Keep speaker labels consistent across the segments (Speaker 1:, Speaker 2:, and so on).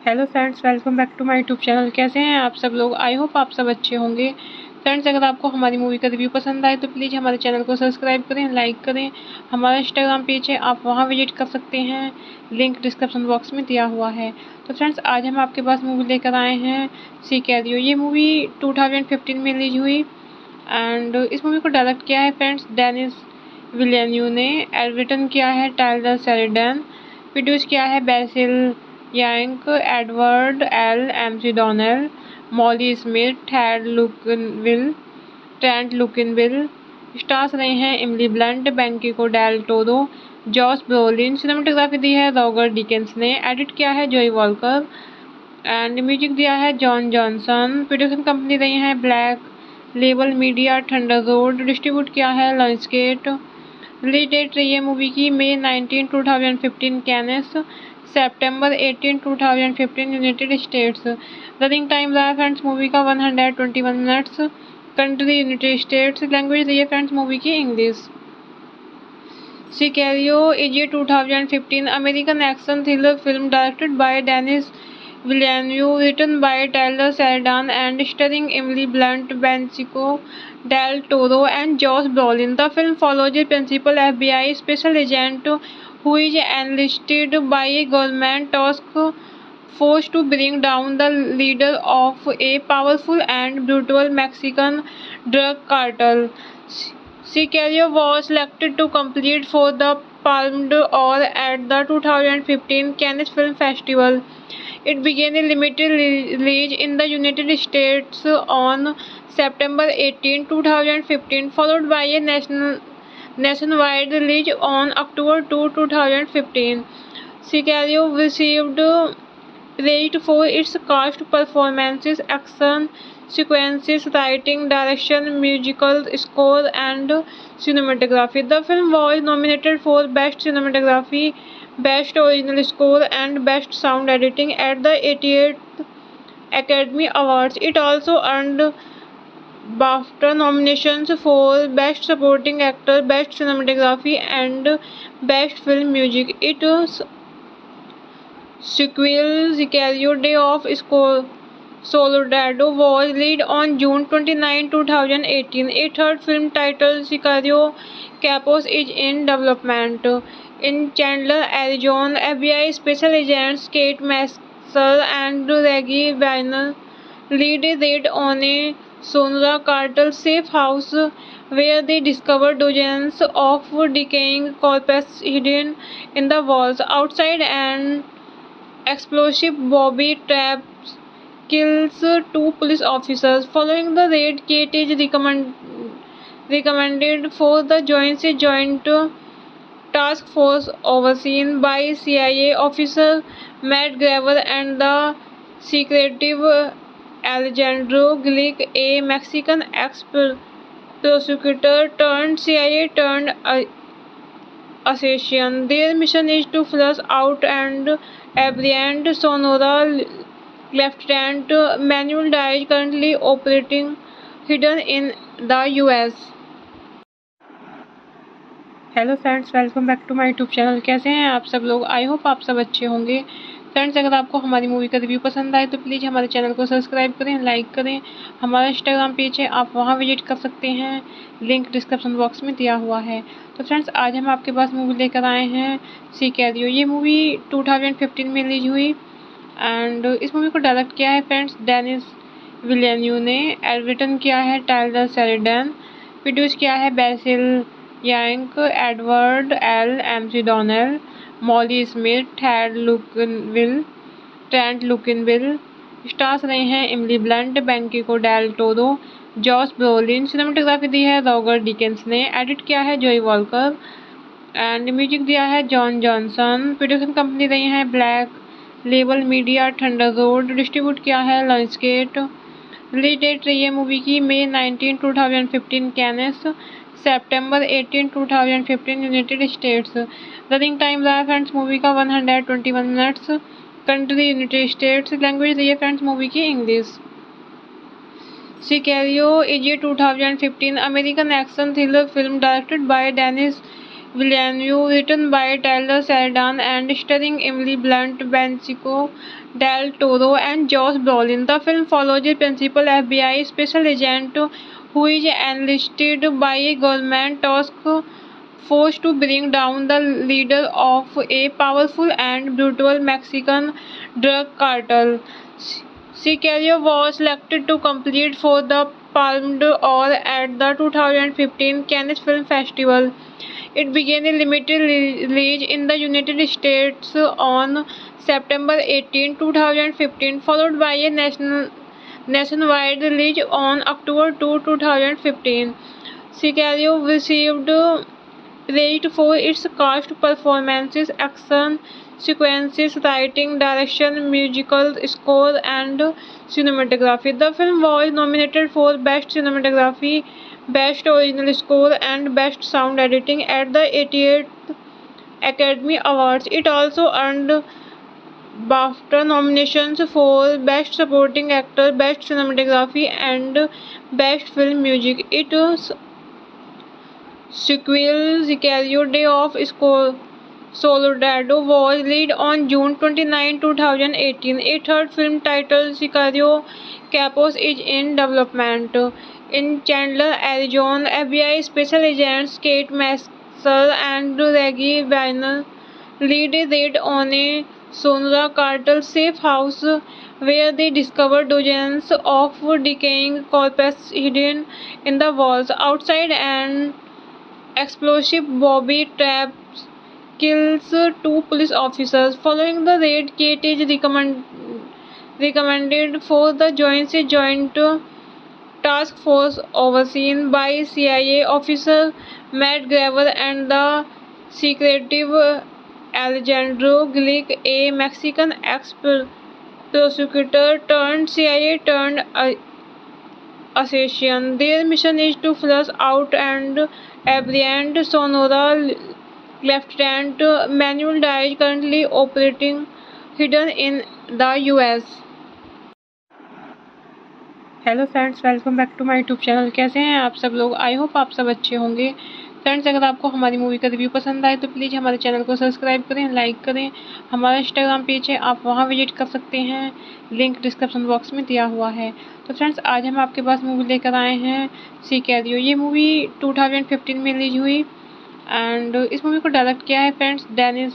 Speaker 1: Hello friends, welcome back to my YouTube channel. कैसे हैं आप सब लोग? आई होप आप सब अच्छे होंगे। फ्रेंड्स, अगर आपको हमारी मूवी का रिव्यू पसंद आए तो प्लीज़ हमारे चैनल को सब्सक्राइब करें, लाइक करें। हमारा इंस्टाग्राम पेज है, आप वहां विजिट कर सकते हैं, लिंक डिस्क्रिप्शन बॉक्स में दिया हुआ है। तो फ्रेंड्स, आज हम आपके पास मूवी लेकर आए हैं सिकैरियो। ये मूवी 2015 में रिलीज हुई एंड इस मूवी को डायरेक्ट किया है फ्रेंड्स डेनिस विलेन्यू ने। रिटन किया है टाइलर शेरिडन। प्रोड्यूस किया है Basil rank, Edward L McDonnell, Molly Smith, Trent Luckinbill. Stars रहे हैं Emily Blunt, Benicio Del Toro, Josh Brolin. Cinematography दी है रॉगर डिकेंस ने। एडिट किया है जॉय वॉलकर एंड म्यूजिक दिया है जॉन जॉनसन। प्रोडक्शन कंपनी रही है Black Label Media Thunder Road. Distribute किया है लॉन्चगेट। रिलीज डेट रही है मूवी की मई 19, 2015 कैनेस, सितंबर 18, 2015 यूनाइटेड स्टेट्स। रनिंग टाइम रहा है फ्रेंड्स मूवी का 121 minutes. Country United States. Language रही है फ्रेंड्स मूवी की English. Sicario is a 2015 American action thriller film directed by Denis Villeneuve, written by Taylor Sheridan and starring Emily Blunt, Benicio del Toro, and Josh Brolin. The film follows a principal FBI special agent who is enlisted by a government task force to bring down the leader of a powerful and brutal Mexican drug cartel. Sicario was selected to compete for the Palme d'Or at the 2015 Cannes Film Festival. It began a limited release in the United States on September 18, 2015, followed by a nationwide release on October 2, 2015. Sicario received praised for its cast performances, action sequences, writing, direction, musical score, and cinematography. The film was nominated for Best Cinematography, Best Original Score, and Best Sound Editing at the 88th Academy Awards. It also earned BAFTA nominations for Best Supporting Actor, Best Cinematography, and Best Film Music. Its sequel, Sicario Day of Soldado, was released on June 29, 2018. A third film titled Sicario Capos is in development. In Chandler, Arizona, FBI special agents Kate Masser and Reggie Weiner lead a raid on a Sonora cartel safe house where they discover dozens of decaying corpses hidden in the walls. Outside, an explosive Bobby traps kills two police officers. Following the raid, Kate is recommended for the Joint Task Force overseen by CIA officer Matt Graver and the secretive Alejandro Glick, a Mexican ex-prosecutor turned CIA turned assassin. Their mission is to flush out and apprehend Sonora Lieutenant Manuel Diaz, currently operating hidden in the US. Hello friends, welcome back to my YouTube channel. कैसे हैं आप सब लोग? I hope आप सब अच्छे होंगे। Friends, अगर आपको हमारी मूवी का रिव्यू पसंद आए तो प्लीज़ हमारे चैनल को सब्सक्राइब करें, लाइक करें। हमारा इंस्टाग्राम पेज है, आप वहां विजिट कर सकते हैं, लिंक डिस्क्रिप्शन बॉक्स में दिया हुआ है। तो फ्रेंड्स, आज हम आपके पास मूवी लेकर आए हैं सिकैरियो। ये मूवी 2015 में रिलीज हुई एंड इस मूवी को डायरेक्ट किया है फ्रेंड्स डेनिस विलियन्यू ने। रिटन किया है टाइलर शेरिडन। प्रोड्यूस किया है Basil rank, Edward L McDonnell, Molly Smith, Trent Luckinbill. Stars रहे हैं Emily Blunt, Benicio Del Toro, Josh Brolin. Cinematography दी है रॉगर डिकेंस ने। एडिट किया है जोई वॉलकर एंड म्यूजिक दिया है जॉन जॉनसन। प्रोडक्शन कंपनी रही है Black Label Media Thunder Road. Distribute किया है लायंसगेट। रिलीज डेट रही है मूवी की मई 19, 2015 कैनेस, सितंबर 18, 2015 यूनाइटेड स्टेट्स। रनिंग टाइम रहा है फ्रेंड्स मूवी का 121 minutes. Country United States. Language रही है फ्रेंड्स मूवी की English. Sicario is a 2015 American action thriller film directed by Denis Villeneuve, written by Taylor Sheridan and starring Emily Blunt, Benicio del Toro, and Josh Brolin. The film follows a principal FBI special agent who is enlisted by a government task force to bring down the leader of a powerful and brutal Mexican drug cartel. Sicario was selected to compete for the Palme d'Or at the 2015 Cannes Film Festival. It began a limited release in the United States on September 18, 2015, followed by a nationwide release on October 2, 2015. Sicario received praise for its cast performances, action sequences, writing, direction, musical score, and cinematography. The film was nominated for Best Cinematography, Best Original Score, and Best Sound Editing at the 88th Academy Awards. It also earned BAFTA nominations for Best Supporting Actor, Best Cinematography, and Best Film Music. Its sequel, Sicario: Day of Soldado, was released on June 29, 2018. A third film titled Sicario: Capos is in development. In Chandler, Arizona, FBI special agents Kate Masser and Reggie Weiner lead a raid on a Sonora cartel safe house where they discover dozens of decaying corpses hidden in the walls. Outside, an explosive Bobby traps kills two police officers. Following the raid, Kate is recommended for the Joint Task Force overseen by CIA officer Matt Graver and the secretive Alejandro Glick, a Mexican ex-prosecutor turned CIA turned assassin. Their mission is to flush out and apprehend Sonora Lieutenant Manuel Diaz, currently operating hidden in the US. Hello friends, welcome back to my YouTube channel. कैसे हैं आप सब लोग? I hope आप सब अच्छे होंगे। Friends, अगर आपको हमारी मूवी का रिव्यू पसंद आए तो प्लीज़ हमारे चैनल को सब्सक्राइब करें, लाइक करें। हमारा इंस्टाग्राम पेज है, आप वहां विजिट कर सकते हैं, लिंक डिस्क्रिप्शन बॉक्स में दिया हुआ है। तो फ्रेंड्स, आज हम आपके पास मूवी लेकर आए हैं सिकैरियो। ये मूवी 2015 में रिलीज हुई एंड इस मूवी को डायरेक्ट किया है फ्रेंड्स डेनिस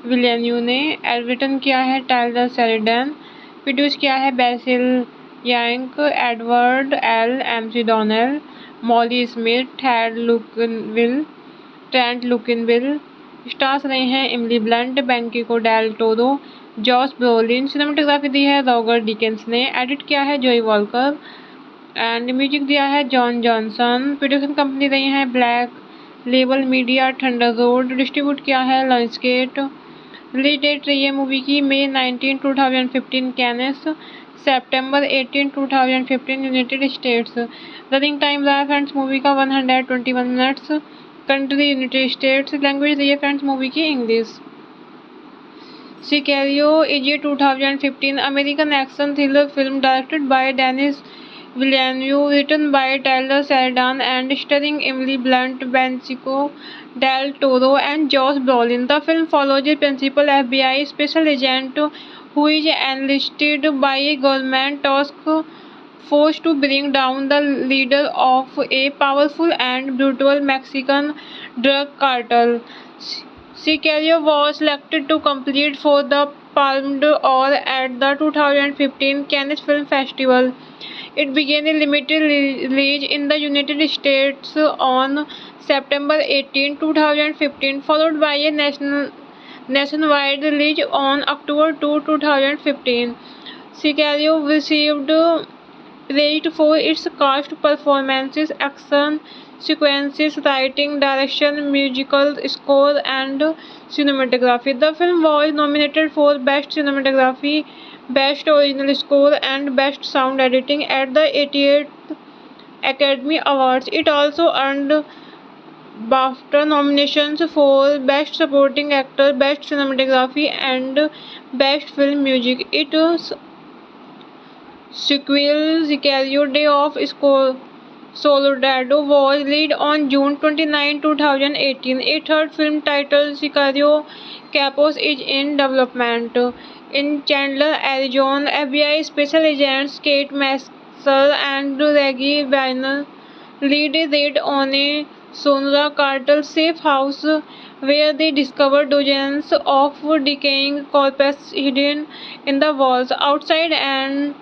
Speaker 1: विलियन्यू ने। रिटन किया है टाइलर शेरिडन। प्रोड्यूस किया है Basil Yank, Edward L. McDonnell, Molly Smith, Trent Luckinbill. Stars रहे हैं Emily Blunt, Benicio Del Toro, Josh Brolin. Cinematography दी है रॉबर्ट डिकेंस ने। एडिट किया है जोई वॉलकर एंड म्यूजिक दिया है जॉन जॉनसन। प्रोडक्शन कंपनी रही है Black Label Media, Thunder Road. Distribute किया है लायंसगेट। रिलीज डेट रही है मूवी की मई 19, 2015 कैनेस, सितंबर 18, 2015 यूनाइटेड स्टेट्स। रनिंग टाइम रहा है फ्रेंड्स मूवी का 121 minutes. Country United States. Language रही है फ्रेंड्स मूवी की English. Sicario is a 2015 American action thriller film directed by Denis Villeneuve, written by Taylor Sheridan and starring Emily Blunt, Benicio del Toro, and Josh Brolin. The film follows a principal FBI special agent who is enlisted by a government task force to bring down the leader of a powerful and brutal Mexican drug cartel. Sicario was selected to compete for the Palme d'Or at the 2015 Cannes Film Festival. It began a limited release in the United States on September 18, 2015, followed by a nationwide release on October 2, 2015. Sicario received praised for its cast performances, action sequences, writing, direction, musical score, and cinematography. The film was nominated for Best Cinematography, Best Original Score, and Best Sound Editing at the 88th Academy Awards. It also earned BAFTA nominations for Best Supporting Actor, Best Cinematography, and Best Film Music. Its sequel, Sicario: Day of Soldado, was released on June 29, 2018. A third film titled Sicario: Capos is in development. In Chandler, Arizona, FBI special agents Kate Masser and Reggie Weiner lead a raid on a Sonora cartel safe house where they discover dozens of decaying corpses hidden in the walls. Outside, an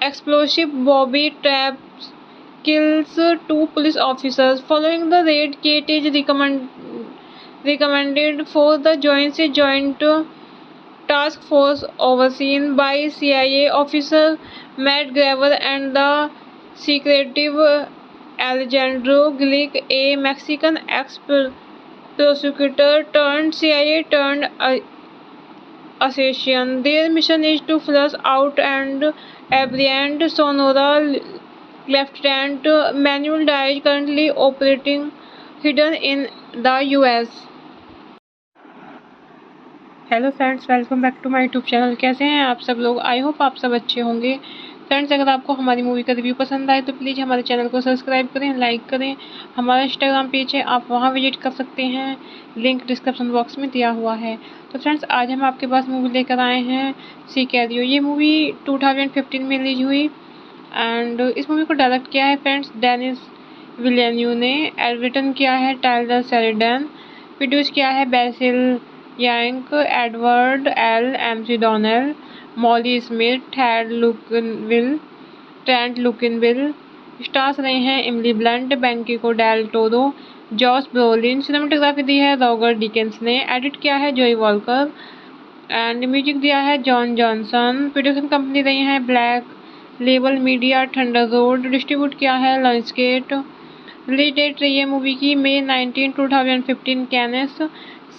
Speaker 1: explosive Bobby traps kills two police officers. Following the raid, Kate is recommended for the Joint Task Force overseen by CIA officer Matt Graver and the secretive Alejandro Glick, a Mexican ex-prosecutor turned CIA turned assassin. Their mission is to flush out and apprehend Sonora Lieutenant Manuel Diaz, currently operating hidden in the US. Hello friends, welcome back to my YouTube channel. कैसे हैं आप सब लोग? I hope आप सब अच्छे होंगे। Friends, अगर आपको हमारी मूवी का रिव्यू पसंद आए तो प्लीज़ हमारे चैनल को सब्सक्राइब करें, लाइक करें। हमारा इंस्टाग्राम पेज है, आप वहां विजिट कर सकते हैं, लिंक डिस्क्रिप्शन बॉक्स में दिया हुआ है। तो फ्रेंड्स, आज हम आपके पास मूवी लेकर आए हैं सिकैरियो। ये मूवी 2015 में रिलीज हुई एंड इस मूवी को डायरेक्ट किया है फ्रेंड्स डेनिस विलेन्यू ने। रिटन किया है टाइलर शेरिडन। प्रोड्यूस किया है Basil rank, Edward L McDonnell, Molly Smith, Trent Luckinbill. Stars रहे हैं Emily Blunt, Benicio Del Toro, Josh Brolin. Cinematography दी है रॉबर्ट डिकेंस ने। एडिट किया है जोई वॉलकर एंड म्यूजिक दिया है जॉन जॉनसन। प्रोडक्शन कंपनी रही है Black Label Media, Thunder Road. Distribute किया है लायंसगेट। रिलीज डेट रही है मूवी की मई 19, 2015 कैनेस,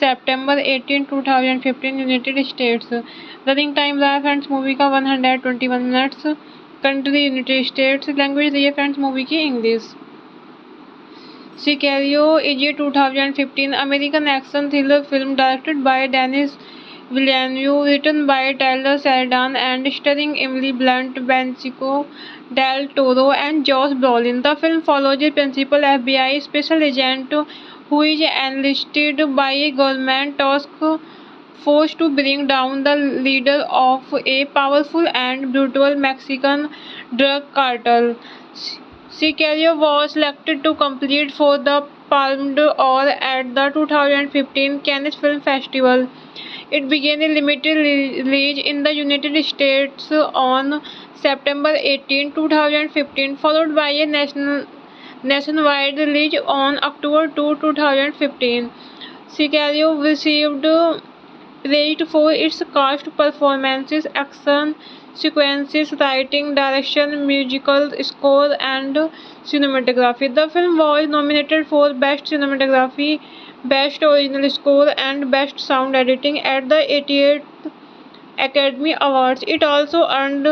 Speaker 1: सितंबर 18, 2015 यूनाइटेड स्टेट्स। रनिंग टाइम रहा है फ्रेंड्स मूवी का 121 minutes. Country United States. Language रही है फ्रेंड्स मूवी की English. Sicario is a 2015 American action thriller film directed by Denis Villeneuve, written by Taylor Sheridan and starring Emily Blunt, Benicio del Toro, and Josh Brolin. The film follows a principal FBI special agent who is enlisted by a government task force to bring down the leader of a powerful and brutal Mexican drug cartel. Sicario was selected to compete for the Palme d'Or at the 2015 Cannes Film Festival. It began a limited release in the United States on September 18, 2015, followed by a nationwide release on October 2, 2015. Sicario received praised for its cast performances, action sequences, writing, direction, musical score, and cinematography. The film was nominated for Best Cinematography, Best Original Score, and Best Sound Editing at the 88th Academy Awards. It also earned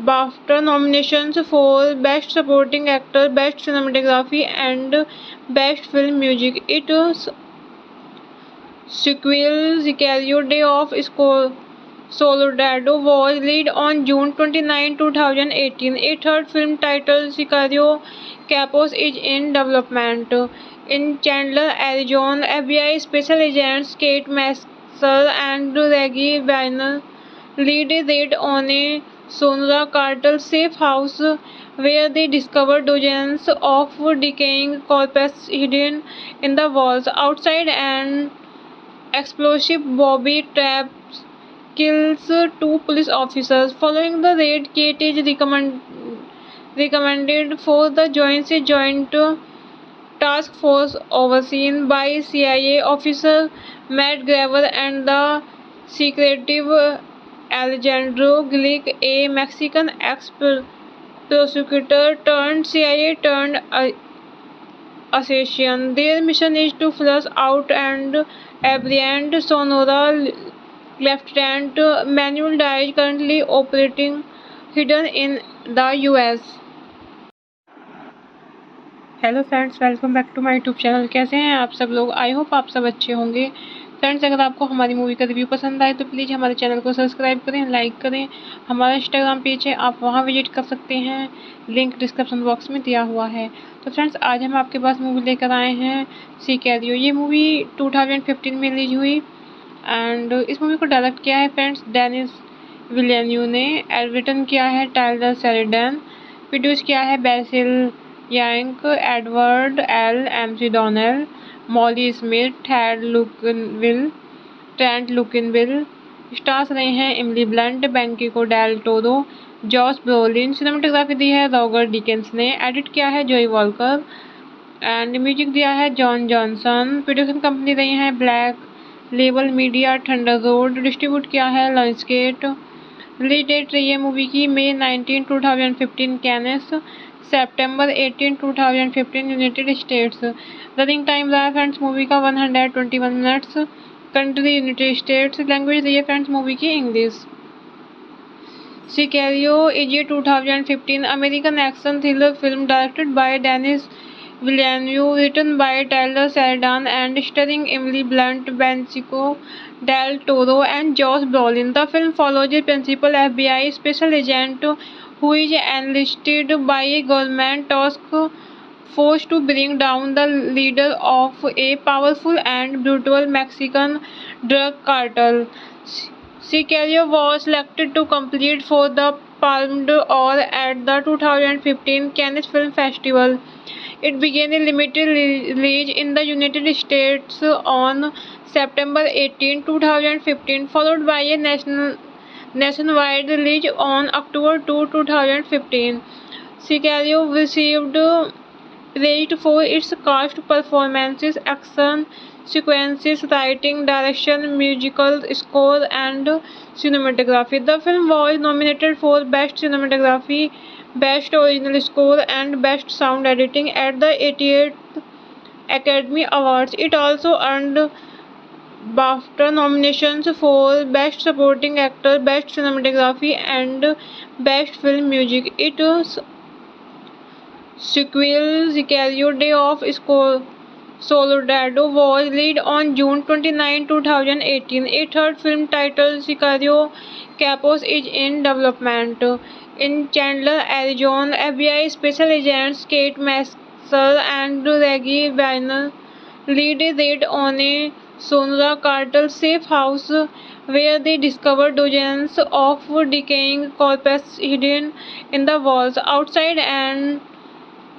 Speaker 1: BAFTA nominations for Best Supporting Actor, Best Cinematography, and Best Film Music. Its sequel, Sicario: Day of Soldado, was released on June 29, 2018. A third film titled Sicario: Capos is in development. In Chandler, Arizona, FBI special agents Kate Masser and Reggie Weiner lead a raid on a Sonora cartel safe house where they discover dozens of decaying corpses hidden in the walls. Outside, an explosive Bobby traps kills two police officers. Following the raid, Kate is recommended for the Joint Task Force overseen by CIA officer Matt Graver and the secretive Alejandro Glick, a Mexican ex-prosecutor turned CIA turned assassin. Their mission is to flush out and apprehend Sonora Lieutenant Manuel Diaz, currently operating hidden in the US. Hello friends, welcome back to my YouTube channel. कैसे हैं आप सब लोग? I hope आप सब अच्छे होंगे। Friends, अगर आपको हमारी मूवी का रिव्यू पसंद आए तो प्लीज़ हमारे चैनल को सब्सक्राइब करें, लाइक करें। हमारा इंस्टाग्राम पेज है, आप वहां विजिट कर सकते हैं, लिंक डिस्क्रिप्शन बॉक्स में दिया हुआ है। तो फ्रेंड्स, आज हम आपके पास मूवी लेकर आए हैं सिकैरियो। ये मूवी 2015 में रिलीज हुई एंड इस मूवी को डायरेक्ट किया है फ्रेंड्स डेनिस विलियन्यू ने। रिटन किया है टाइलर शेरिडन। प्रोड्यूस किया है Basil rank, Edward L McDonnell, Molly Smith, Trent Luckinbill. Stars रहे हैं Emily Blunt, Benicio Del Toro, Josh Brolin. Cinematography दी है रॉगर डिकेंस ने। एडिट किया है जोई वॉलकर एंड म्यूजिक दिया है जॉन जॉनसन। प्रोडक्शन कंपनी रही है Black Label Media, Thunder Road. Distribute किया है लायंसगेट। रिलीज डेट रही है मूवी की May 19, 2015 कैनेस, September 18, 2015 United States. Running time रहा है फ्रेंड्स मूवी का 121 minutes. Country United States. Language रही है फ्रेंड्स मूवी की English. Sicario is a 2015 American action thriller film directed by Denis Villeneuve, written by Taylor Sheridan and starring Emily Blunt, Benicio del Toro, and Josh Brolin. The film follows a principal FBI special agent who is enlisted by a government task force to bring down the leader of a powerful and brutal Mexican drug cartel. Sicario was selected to compete for the Palme d'Or at the 2015 Cannes Film Festival. It began a limited release in the United States on September 18, 2015, followed by a nationwide release on October 2, 2015. Sicario received praised for its cast performances, action sequences, writing, direction, musical score, and cinematography. The film was nominated for Best Cinematography, Best Original Score, and Best Sound Editing at the 88th Academy Awards. It also earned BAFTA nominations for Best Supporting Actor, Best Cinematography, and Best Film Music. Its sequel, Sicario: Day of Soldado, was released on June 29, 2018. A third film titled Sicario: Capos is in development. In Chandler, Arizona, FBI special agents Kate Masser and Reggie Weiner lead a raid on a Sonora cartel safe house where they discover dozens of decaying corpses hidden in the walls. Outside, an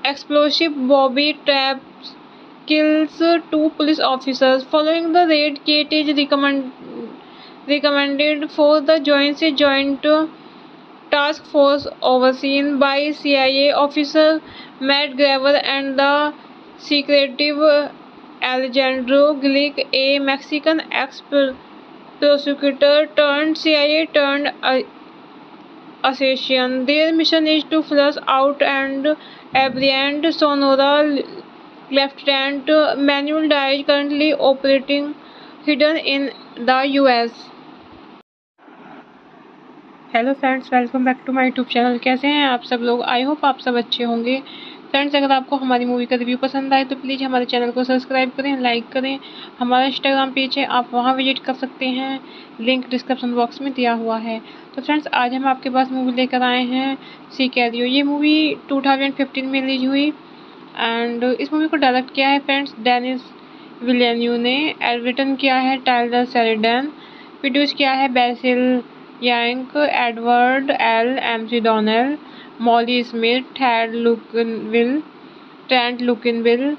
Speaker 1: explosive Bobby traps kills two police officers. Following the raid, Kate is recommended for the Joint task force overseen by CIA officer Matt Graver and the secretive Alejandro Glick, a Mexican ex-prosecutor turned CIA turned assassin. Their mission is to flush out and apprehend Sonora Lieutenant Manuel Diaz, currently operating hidden in the US. Hello friends, welcome back to my YouTube channel. कैसे हैं आप सब लोग? I hope आप सब अच्छे होंगे। Friends, अगर आपको हमारी मूवी का रिव्यू पसंद आए तो प्लीज़ हमारे चैनल को सब्सक्राइब करें, लाइक करें। हमारा इंस्टाग्राम पेज है, आप वहां विजिट कर सकते हैं, लिंक डिस्क्रिप्शन बॉक्स में दिया हुआ है। तो फ्रेंड्स, आज हम आपके पास मूवी लेकर आए हैं सिकैरियो। ये मूवी 2015 में रिलीज हुई एंड इस मूवी को डायरेक्ट किया है फ्रेंड्स डेनिस विलियन्यू ने। रिटन किया है टाइलर शेरिडन। प्रोड्यूस किया है Basil rank, Edward L McDonnell, Molly Smith, Trent Luckinbill.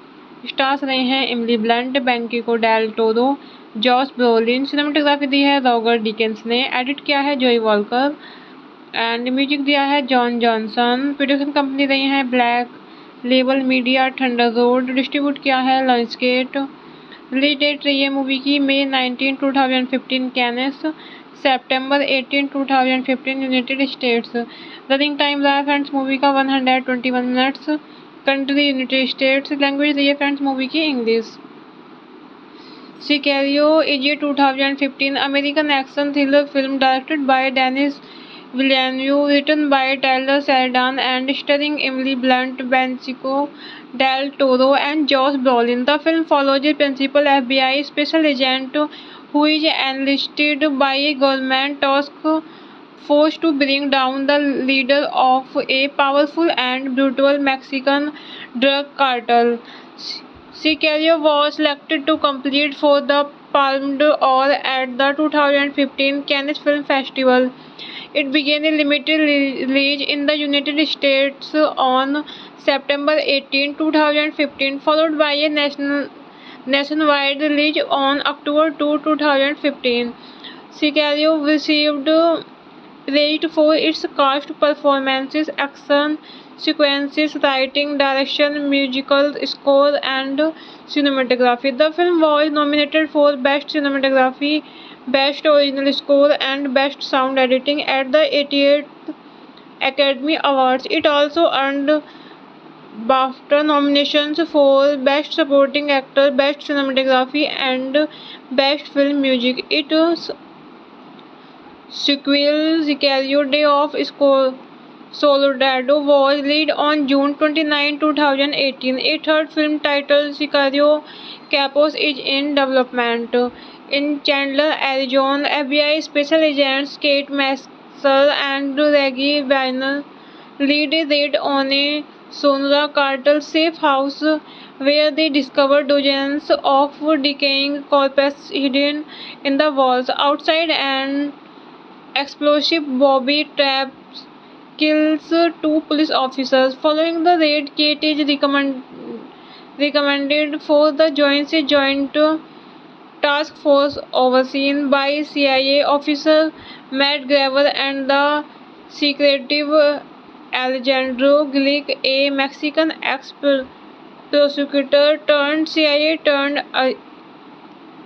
Speaker 1: Stars रहे हैं Emily Blunt, Benicio Del Toro, Josh Brolin. Cinematography दी है रॉबर्ट डिकेंस ने। एडिट किया है जोई वॉलकर एंड म्यूजिक दिया है जॉन जॉनसन। प्रोडक्शन कंपनी रही है Black Label Media, Thunder Road. Distribute किया है लायंसगेट। रिलीज डेट रही है मूवी की मई 19, 2015 कैनेस, सितंबर 18, 2015 यूनाइटेड स्टेट्स। रनिंग टाइम रहा है फ्रेंड्स मूवी का 121 minutes. Country United States. Language रही है फ्रेंड्स मूवी की English. Sicario is a 2015 American action thriller film directed by Denis Villeneuve, written by Taylor Sheridan and starring Emily Blunt, Benicio del Toro, and Josh Brolin. The film follows a principal FBI special agent who is enlisted by a government task force to bring down the leader of a powerful and brutal Mexican drug cartel. Sicario was selected to compete for the Palme d'Or at the 2015 Cannes Film Festival. It began a limited release in the United States on September 18, 2015, followed by a nationwide release on October 2, 2015. Sicario received praise for its cast performances, action sequences, writing, direction, musical score, and cinematography. The film was nominated for Best Cinematography, Best Original Score, and Best Sound Editing at the 88th Academy Awards. It also earned BAFTA nominations for Best Supporting Actor, Best Cinematography, and Best Film Music. Its sequel, Sicario: Day of Soldado, was released on June 29, 2018. A third film titled Sicario: Capos is in development. In Chandler, Arizona, FBI special agents Kate Masser and Reggie Weiner lead a raid on a Sonora cartel safe house where they discover dozens of decaying corpses hidden in the walls. Outside, an explosive Bobby traps kills two police officers. Following the raid, Kate is recommended for the Joint Task Force overseen by CIA officer Matt Graver and the secretive Alejandro Glick, a Mexican ex-prosecutor turned CIA turned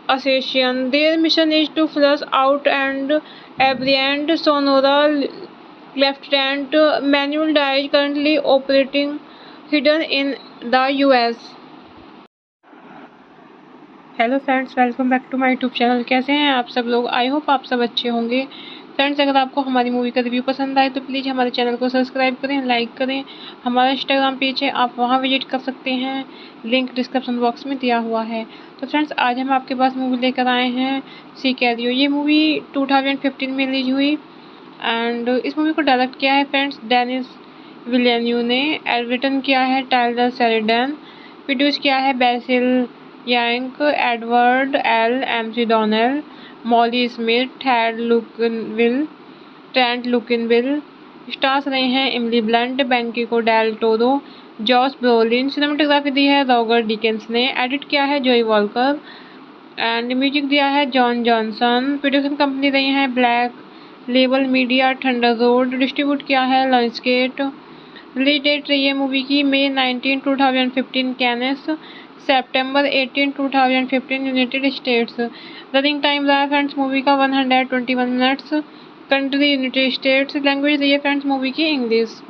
Speaker 1: assassin. Their mission is to flush out and apprehend Sonora Lieutenant Manuel Diaz, currently operating hidden in the US. Hello friends, welcome back to my YouTube channel. कैसे हैं आप सब लोग? I hope आप सब अच्छे होंगे। Friends, अगर आपको हमारी मूवी का रिव्यू पसंद आए तो प्लीज़ हमारे चैनल को सब्सक्राइब करें, लाइक करें। हमारा इंस्टाग्राम पेज है, आप वहां विजिट कर सकते हैं, लिंक डिस्क्रिप्शन बॉक्स में दिया हुआ है। तो फ्रेंड्स, आज हम आपके पास मूवी लेकर आए हैं सिकैरियो। ये मूवी 2015 में रिलीज हुई एंड इस मूवी को डायरेक्ट किया है फ्रेंड्स डेनिस विलियन्यू ने। रिटन किया है टाइलर शेरिडन। प्रोड्यूस किया है Basil rank, Edward L McDonnell, Molly Smith, Trent Luckinbill. Stars रहे हैं Emily Blunt, Benicio Del Toro, Josh Brolin. Cinematography दी है रॉबर्ट डिकेंस ने। एडिट किया है जोई वॉलकर एंड म्यूजिक दिया है जॉन जॉनसन। प्रोडक्शन कंपनी रही है Black Label media Thunderbolt, distribute किया है लायंसगेट। रिलीज डेट रही है मूवी की मई 19, 2015 कैनेस, सितंबर 18, 2015 यूनाइटेड स्टेट्स। रनिंग टाइम रहा है फ्रेंड्स मूवी का 121 minutes. Country United States. Language रही है फ्रेंड्स मूवी की English.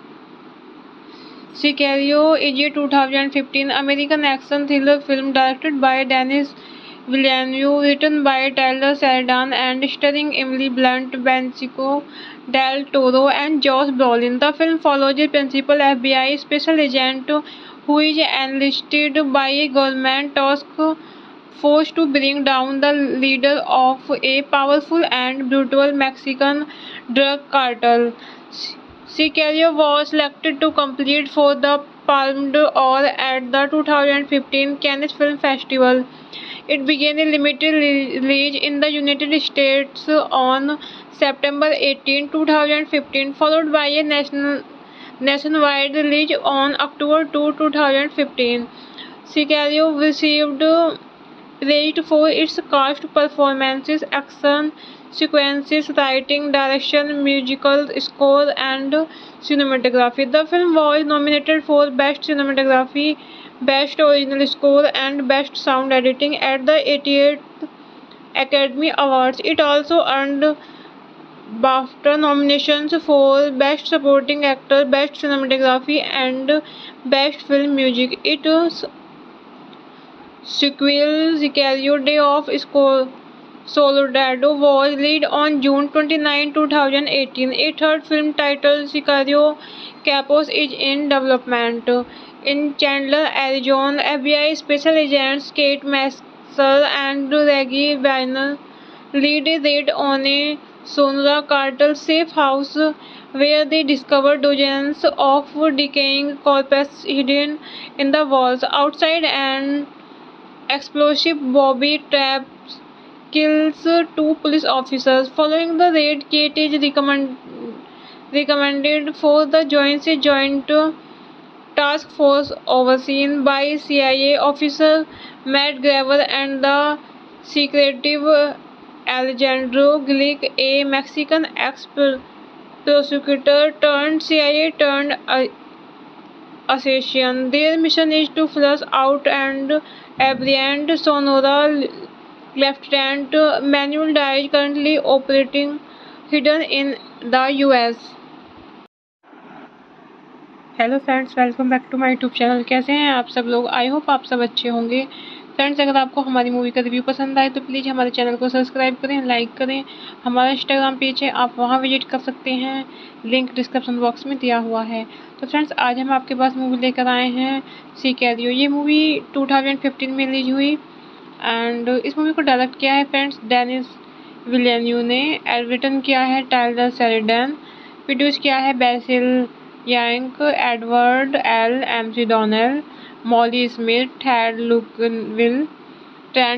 Speaker 1: Sicario is a 2015 American action thriller film directed by Denis Villeneuve, written by Taylor Sheridan and starring Emily Blunt, Benicio del Toro, and Josh Brolin. The film follows a principal FBI special agent who is enlisted by a government task force to bring down the leader of a powerful and brutal Mexican drug cartel. Sicario was selected to compete for the Palme d'Or at the 2015 Cannes Film Festival. It began a limited release in the United States on September 18, 2015, followed by a nationwide release on October 2, 2015. Sicario received praised for its cast performances, action sequences, writing, direction, musical score, and cinematography. The film was nominated for Best Cinematography, Best Original Score, and Best Sound Editing at the 88th Academy Awards. It also earned BAFTA nominations for Best Supporting Actor, Best Cinematography, and Best Film Music. Its sequel, Sicario: Day of Soldado, was released on June 29, 2018. A third film titled Sicario: Capos is in development. In Chandler, Arizona, FBI special agents Kate Masser and Reggie Weiner lead a raid on a Sonora cartel safe house where they discover dozens of decaying corpses hidden in the walls. Outside, an explosive Bobby traps kills two police officers. Following the raid, Kate is recommended for the Joint Task Force overseen by CIA officer Matt Graver and the secretive Alejandro Glick, a Mexican ex-prosecutor turned CIA turned assassin. Their mission is to flush out and apprehend Sonora Lieutenant Manuel Diaz, currently operating hidden in the US. Hello friends, welcome back to my YouTube channel. कैसे हैं आप सब लोग? I hope आप सब अच्छे होंगे। Friends, अगर आपको हमारी मूवी का रिव्यू पसंद आए तो प्लीज़ हमारे चैनल को सब्सक्राइब करें, लाइक करें। हमारा इंस्टाग्राम पेज है, आप वहां विजिट कर सकते हैं, लिंक डिस्क्रिप्शन बॉक्स में दिया हुआ है। तो फ्रेंड्स, आज हम आपके पास मूवी लेकर आए हैं सिकैरियो। ये मूवी 2015 में रिलीज हुई एंड इस मूवी को डायरेक्ट किया है फ्रेंड्स डेनिस विलेन्यू ने। रिटन किया है टाइलर शेरिडन। प्रोड्यूस किया है Basil rank, Edward L McDonnell, Molly Smith, Trent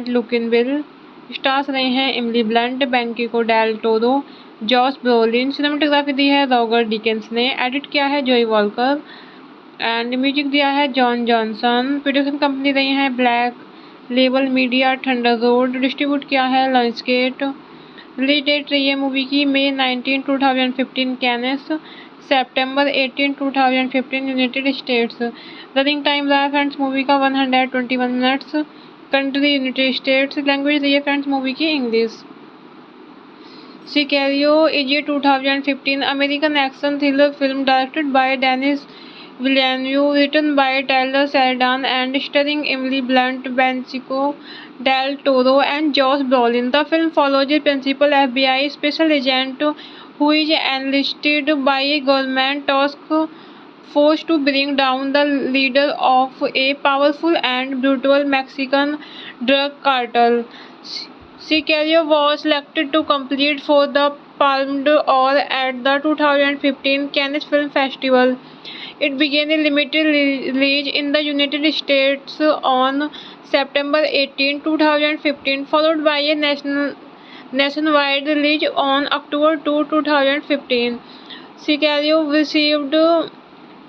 Speaker 1: Luckinbill. Stars रहे हैं Emily Blunt, Benicio Del Toro, Josh Brolin. Cinematography दी है रॉगर डिकेंस ने। एडिट किया है जोई वॉलकर एंड म्यूजिक दिया है जॉन जॉनसन। प्रोडक्शन कंपनी रही है Black Label media Thunderbolt. Distribute किया है लायंसगेट। रिलीज डेट रही है मूवी की मई 19, 2015 कैनेस, सितंबर 18, 2015 यूनाइटेड स्टेट्स। रनिंग टाइम रहा है फ्रेंड्स मूवी का 121 minutes. Country United States. Language रही है फ्रेंड्स मूवी की English. Sicario is a 2015 American action thriller film directed by Denis Villeneuve, written by Taylor Sheridan and starring Emily Blunt, Benicio del Toro, and Josh Brolin. The film follows a principal FBI special agent who is enlisted by a government task force to bring down the leader of a powerful and brutal Mexican drug cartel. Sicario was selected to compete for the Palme d'Or at the 2015 Cannes Film Festival. It began a limited release in the United States on September 18, 2015, followed by a nationwide release on October 2, 2015. Sicario received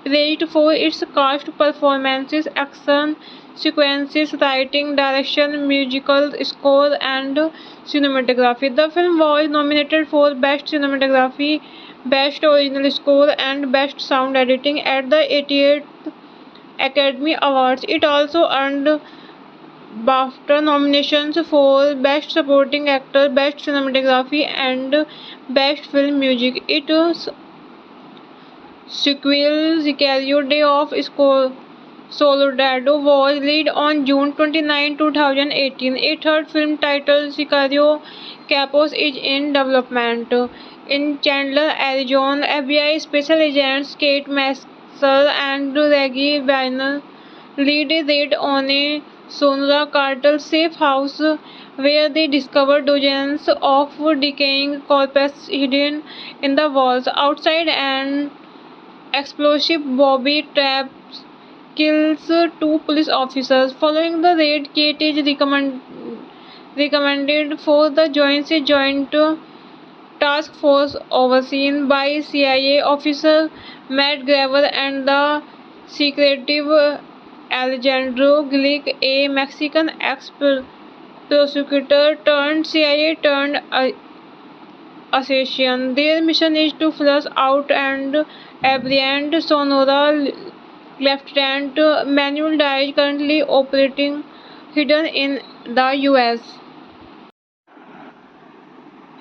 Speaker 1: praised for its cast performances, action sequences, writing, direction, musical score, and cinematography. The film was nominated for Best Cinematography, Best Original Score, and Best Sound Editing at the 88th Academy Awards. It also earned BAFTA nominations for Best Supporting Actor, Best Cinematography, and Best Film Music. Its sequel, Sicario: Day of Soldado, was released on June 29, 2018. A third film titled Sicario: Capos is in development. In Chandler, Arizona, FBI special agents Kate Masser and Reggie Weiner lead a raid on a Sonora cartel safe house where they discover dozens of decaying corpses hidden in the walls. Outside, an explosive Bobby traps kills two police officers. Following the raid, Kate is recommended for the Joint Task Force overseen by CIA officer Matt Graver and the secretive Alejandro Glick, a Mexican ex-prosecutor turned CIA turned assassin. Their mission is to flush out and apprehend Sonora Lieutenant Manuel Diaz, currently operating hidden in the US.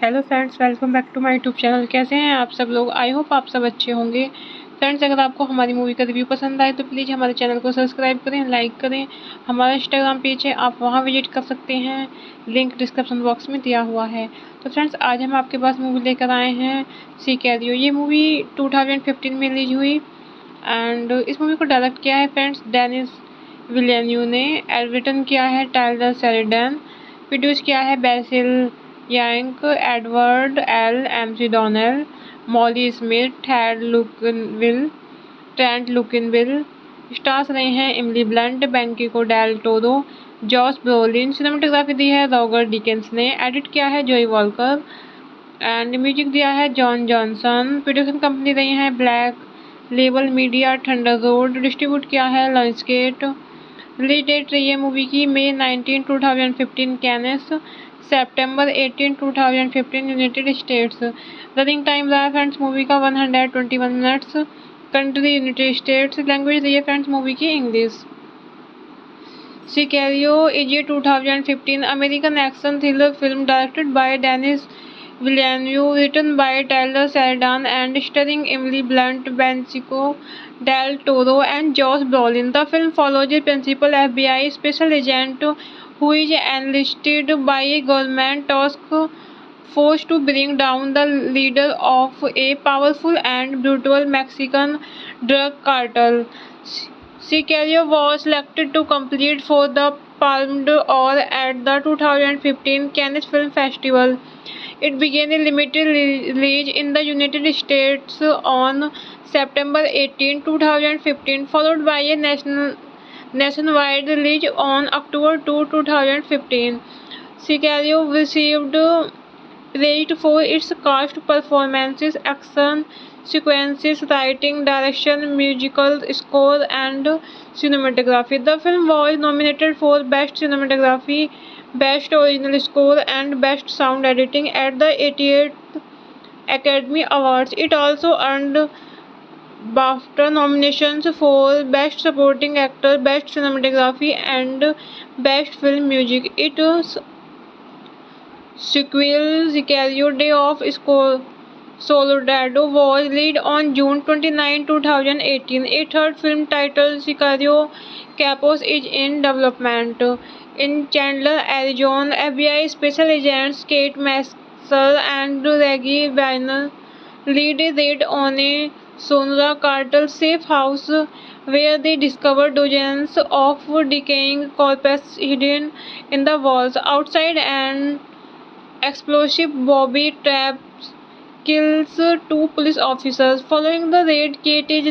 Speaker 1: Hello friends, welcome back to my YouTube channel. कैसे हैं आप सब लोग? I hope आप सब अच्छे होंगे। Friends, अगर आपको हमारी मूवी का रिव्यू पसंद आए तो प्लीज़ हमारे चैनल को सब्सक्राइब करें, लाइक करें। हमारा इंस्टाग्राम पेज है, आप वहां विजिट कर सकते हैं, लिंक डिस्क्रिप्शन बॉक्स में दिया हुआ है। तो फ्रेंड्स, आज हम आपके पास मूवी लेकर आए हैं सिकैरियो। ये मूवी 2015 में रिलीज हुई एंड इस मूवी को डायरेक्ट किया है फ्रेंड्स डेनिस विलेन्यू ने। रिटन किया है टाइलर शेरिडन। प्रोड्यूस किया है Basil rank, Edward L McDonnell, Molly Smith, Trent Luckinbill. Stars रहे हैं Emily Blunt, Benicio Del Toro, Josh Brolin. Cinematography दी है रॉगर डिकेंस ने। एडिट किया है जोई वॉलकर एंड म्यूजिक दिया है जॉन जॉनसन। प्रोडक्शन कंपनी रही है Black Label Media, Thunder Road. Distribute किया है लॉन्चगेट। रिलीज डेट रही है मूवी की मई 19, 2015 कैनेस, सितंबर 18, 2015 यूनाइटेड स्टेट्स। रनिंग टाइम रहा है फ्रेंड्स मूवी का 121 minutes. Country United States. Language रही है फ्रेंड्स मूवी की English. Sicario is a 2015 American action thriller film directed by Denis Villeneuve, written by Taylor Sheridan and starring Emily Blunt, Benicio del Toro, and Josh Brolin. The film follows a principal FBI special agent who is enlisted by a government task force to bring down the leader of a powerful and brutal Mexican drug cartel. Sicario was selected to compete for the Palme d'Or at the 2015 Cannes Film Festival. It began a limited release in the United States on September 18, 2015, followed by a nationwide release on October 2, 2015. Sicario received praise for its cast performances, action sequences, writing, direction, musical score, and cinematography. The film was nominated for Best Cinematography, Best Original Score, and Best Sound Editing at the 88th Academy Awards. It also earned BAFTA nominations for Best Supporting Actor, Best Cinematography, and Best Film Music. Its sequel, Sicario: Day of Soldado, was released on June 29, 2018. A third film titled Sicario: Capos is in development. In Chandler, Arizona, FBI special agents Kate Masser and Reggie Weiner lead a raid on a Sonora cartel safe house where they discover dozens of decaying corpses hidden in the walls. Outside, an explosive Bobby traps kills two police officers. Following the raid, Kate is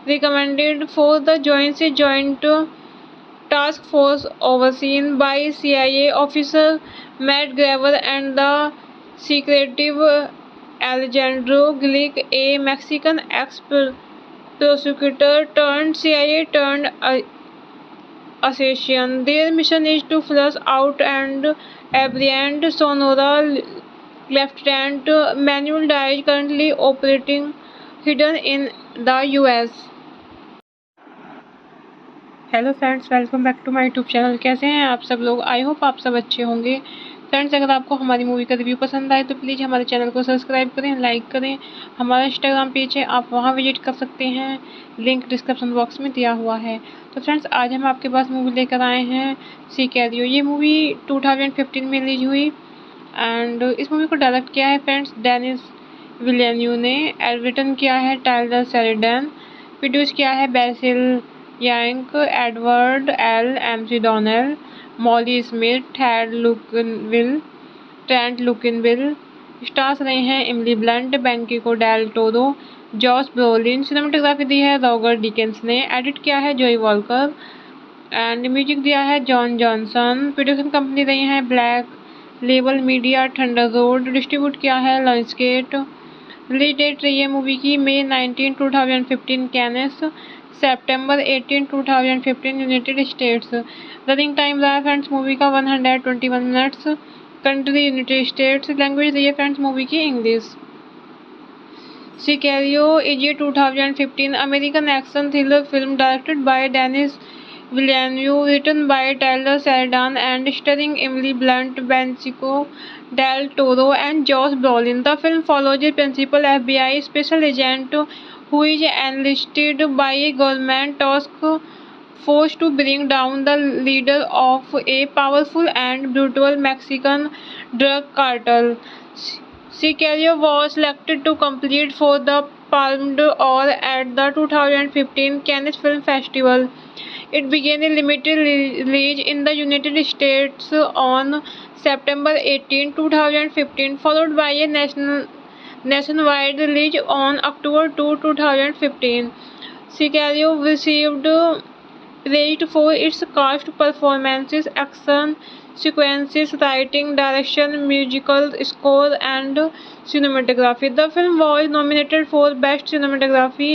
Speaker 1: recommended for the Joint Task Force overseen by CIA officer Matt Graver and the secretive Alejandro Glick, a Mexican ex-prosecutor turned CIA turned assassin. Their mission is to flush out and apprehend Sonora Lieutenant Manuel Diaz, currently operating hidden in the US. Hello friends, welcome back to my YouTube channel. कैसे हैं आप सब लोग? I hope आप सब अच्छे होंगे। Friends, अगर आपको हमारी मूवी का रिव्यू पसंद आए तो प्लीज़ हमारे चैनल को सब्सक्राइब करें, लाइक करें। हमारा इंस्टाग्राम पेज है, आप वहां विजिट कर सकते हैं, लिंक डिस्क्रिप्शन बॉक्स में दिया हुआ है। तो फ्रेंड्स, आज हम आपके पास मूवी लेकर आए हैं सिकैरियो। ये मूवी 2015 में रिलीज हुई एंड इस मूवी को डायरेक्ट किया है फ्रेंड्स डेनिस विलेन्यू ने। रिटन किया है टाइलर शेरिडन। प्रोड्यूस किया है Basil rank, Edward L McDonnell, Molly Smith, Trent Luckinbill. Stars रहे हैं Emily Blunt, Benicio Del Toro, Josh Brolin. Cinematography दी है रॉबर्ट डिकेंस ने। एडिट किया है जोई वॉलकर एंड म्यूजिक दिया है जॉन जॉनसन। प्रोडक्शन कंपनी रही है Black Label Media, Thunder Road. Distribute किया है लायंसगेट। रिलीज डेट रही है मूवी की मई 19, 2015 कैनेस, सितंबर 18, 2015 यूनाइटेड स्टेट्स। रनिंग टाइम रहा है फ्रेंड्स मूवी का 121 minutes. Country United States. Language रही है फ्रेंड्स मूवी की English. Sicario is a 2015 American action thriller film directed by Denis Villeneuve, written by Taylor Sheridan and starring Emily Blunt, Benicio del Toro, and Josh Brolin. The film follows a principal FBI special agent who is enlisted by a government task force to bring down the leader of a powerful and brutal Mexican drug cartel. Sicario was selected to compete for the Palme d'Or at the 2015 Cannes Film Festival. It began a limited release in the United States on September 18, 2015, followed by a nationwide release on October 2, 2015. Sicario received praised for its cast performances, action sequences, writing, direction, musical score, and cinematography. The film was nominated for Best Cinematography,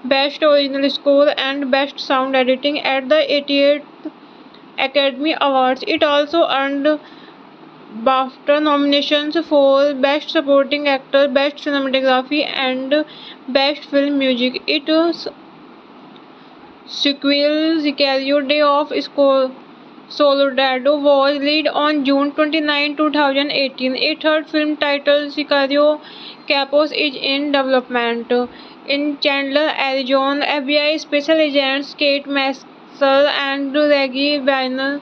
Speaker 1: Best Original Score, and Best Sound Editing at the 88th Academy Awards. It also earned BAFTA nominations for Best Supporting Actor, Best Cinematography, and Best Film Music. Its sequel, Sicario: Day of Soldado, was released on June 29, 2018. A third film titled Sicario Capos is in development. In Chandler, Arizona, FBI special agents Kate Masser and Reggie Weiner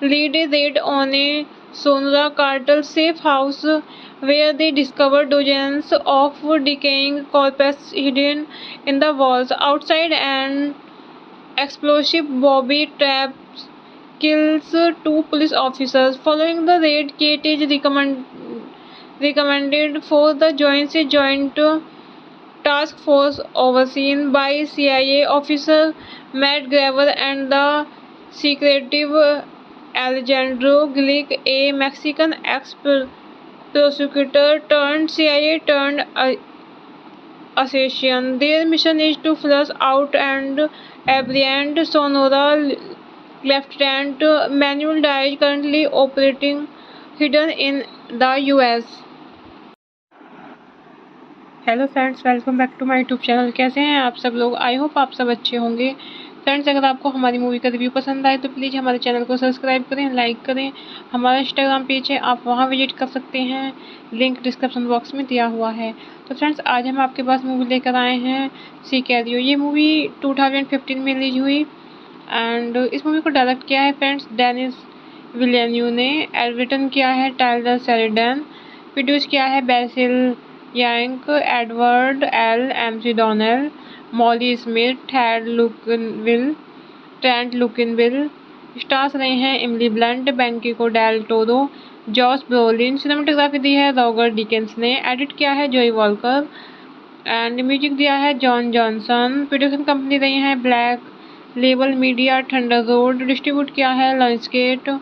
Speaker 1: lead a raid on a Sonora cartel safe house where they discover dozens of decaying corpses hidden in the walls. Outside, an explosive Bobby traps kills two police officers. Following the raid, Kate is recommended for the Joint Task Force overseen by CIA officer Matt Graver and the secretive Alejandro Glick, a Mexican ex-prosecutor turned CIA turned assassin. Their mission is to flush out and apprehend Sonora Lieutenant Manuel Diaz, currently operating hidden in the US. Hello friends, welcome back to my YouTube channel. कैसे हैं आप सब लोग? I hope आप सब अच्छे होंगे। Friends, अगर आपको हमारी मूवी का रिव्यू पसंद आए तो प्लीज़ हमारे चैनल को सब्सक्राइब करें, लाइक करें। हमारा इंस्टाग्राम पेज है, आप वहां विजिट कर सकते हैं, लिंक डिस्क्रिप्शन बॉक्स में दिया हुआ है। तो फ्रेंड्स, आज हम आपके पास मूवी लेकर आए हैं सिकैरियो। ये मूवी 2015 में रिलीज हुई एंड इस मूवी को डायरेक्ट किया है फ्रेंड्स डेनिस विलेन्यू ने। रिटन किया है टाइलर शेरिडन। प्रोड्यूस किया है Basil rank, Edward L McDonnell, Molly Smith, Trent Luckinbill. Stars रहे हैं Emily Blunt, Benicio Del Toro, Josh Brolin. Cinematography दी है रॉबर्ट डिकेंस ने। एडिट किया है जोई वॉलकर एंड म्यूजिक दिया है जॉन जॉनसन। प्रोडक्शन कंपनी रही है Black Label Media, Thunder Road. Distribute किया है लायंसगेट।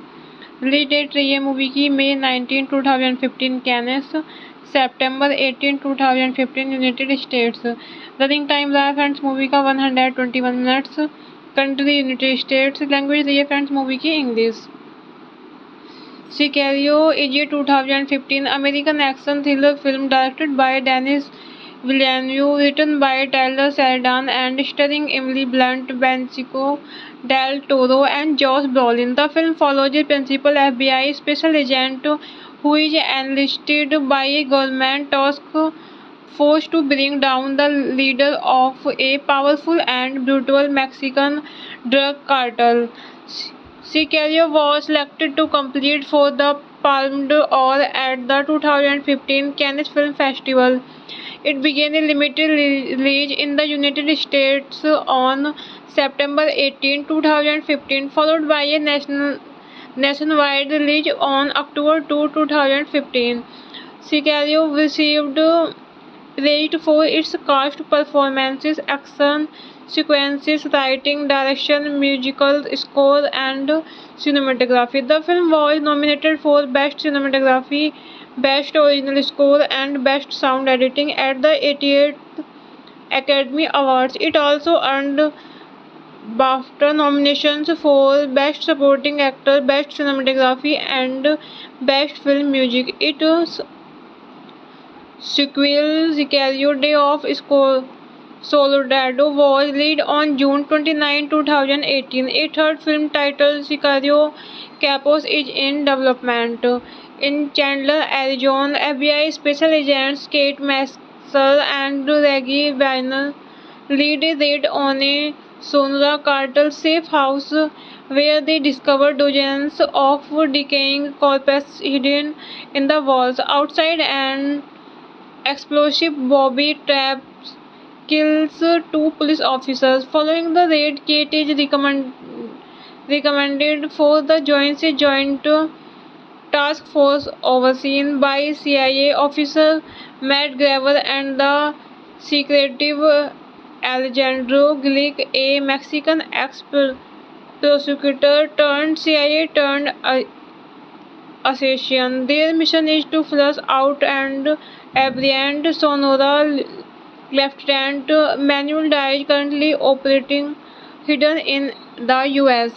Speaker 1: रिलीज डेट रही है मूवी की मई 19, 2015 कैनेस, सितंबर 18, 2015 यूनाइटेड स्टेट्स। रनिंग टाइम रहा है फ्रेंड्स मूवी का 121 minutes. Country United States. Language दी है फ्रेंड्स मूवी की English. Sicario is a 2015 American action thriller film directed by Denis Villeneuve, written by Taylor Sheridan and starring Emily Blunt, Benicio del Toro, and Josh Brolin. The film follows a principal FBI special agent who is enlisted by a government task force to bring down the leader of a powerful and brutal Mexican drug cartel. Sicario was selected to compete for the Palme d'Or at the 2015 Cannes Film Festival. It began a limited release in the United States on September 18, 2015, followed by a nationwide release on October 2, 2015. Sicario received praised for its cast performances, action sequences, writing, direction, musical score, and cinematography. The film was nominated for Best Cinematography, Best Original Score, and Best Sound Editing at the 88th Academy Awards. It also earned BAFTA nominations for Best Supporting Actor, Best Cinematography, and Best Film Music. Its sequel, Sicario: Day of Soldado, was released on June 29, 2018. A third film titled Sicario Capos is in development. In Chandler, Arizona, FBI special agents Kate Masser and Reggie Weiner lead a raid on a Sonora cartel safe house where they discover dozens of decaying corpses hidden in the walls. Outside, an explosive Bobby traps kills two police officers. Following the raid, Kate is recommended for the Joint Task Force overseen by CIA officer Matt Graver and the secretive Alejandro Glick, a Mexican ex-prosecutor turned CIA turned assassin. Their mission is to flush out and apprehend Sonora Lieutenant Manuel Diaz, currently operating hidden in the US.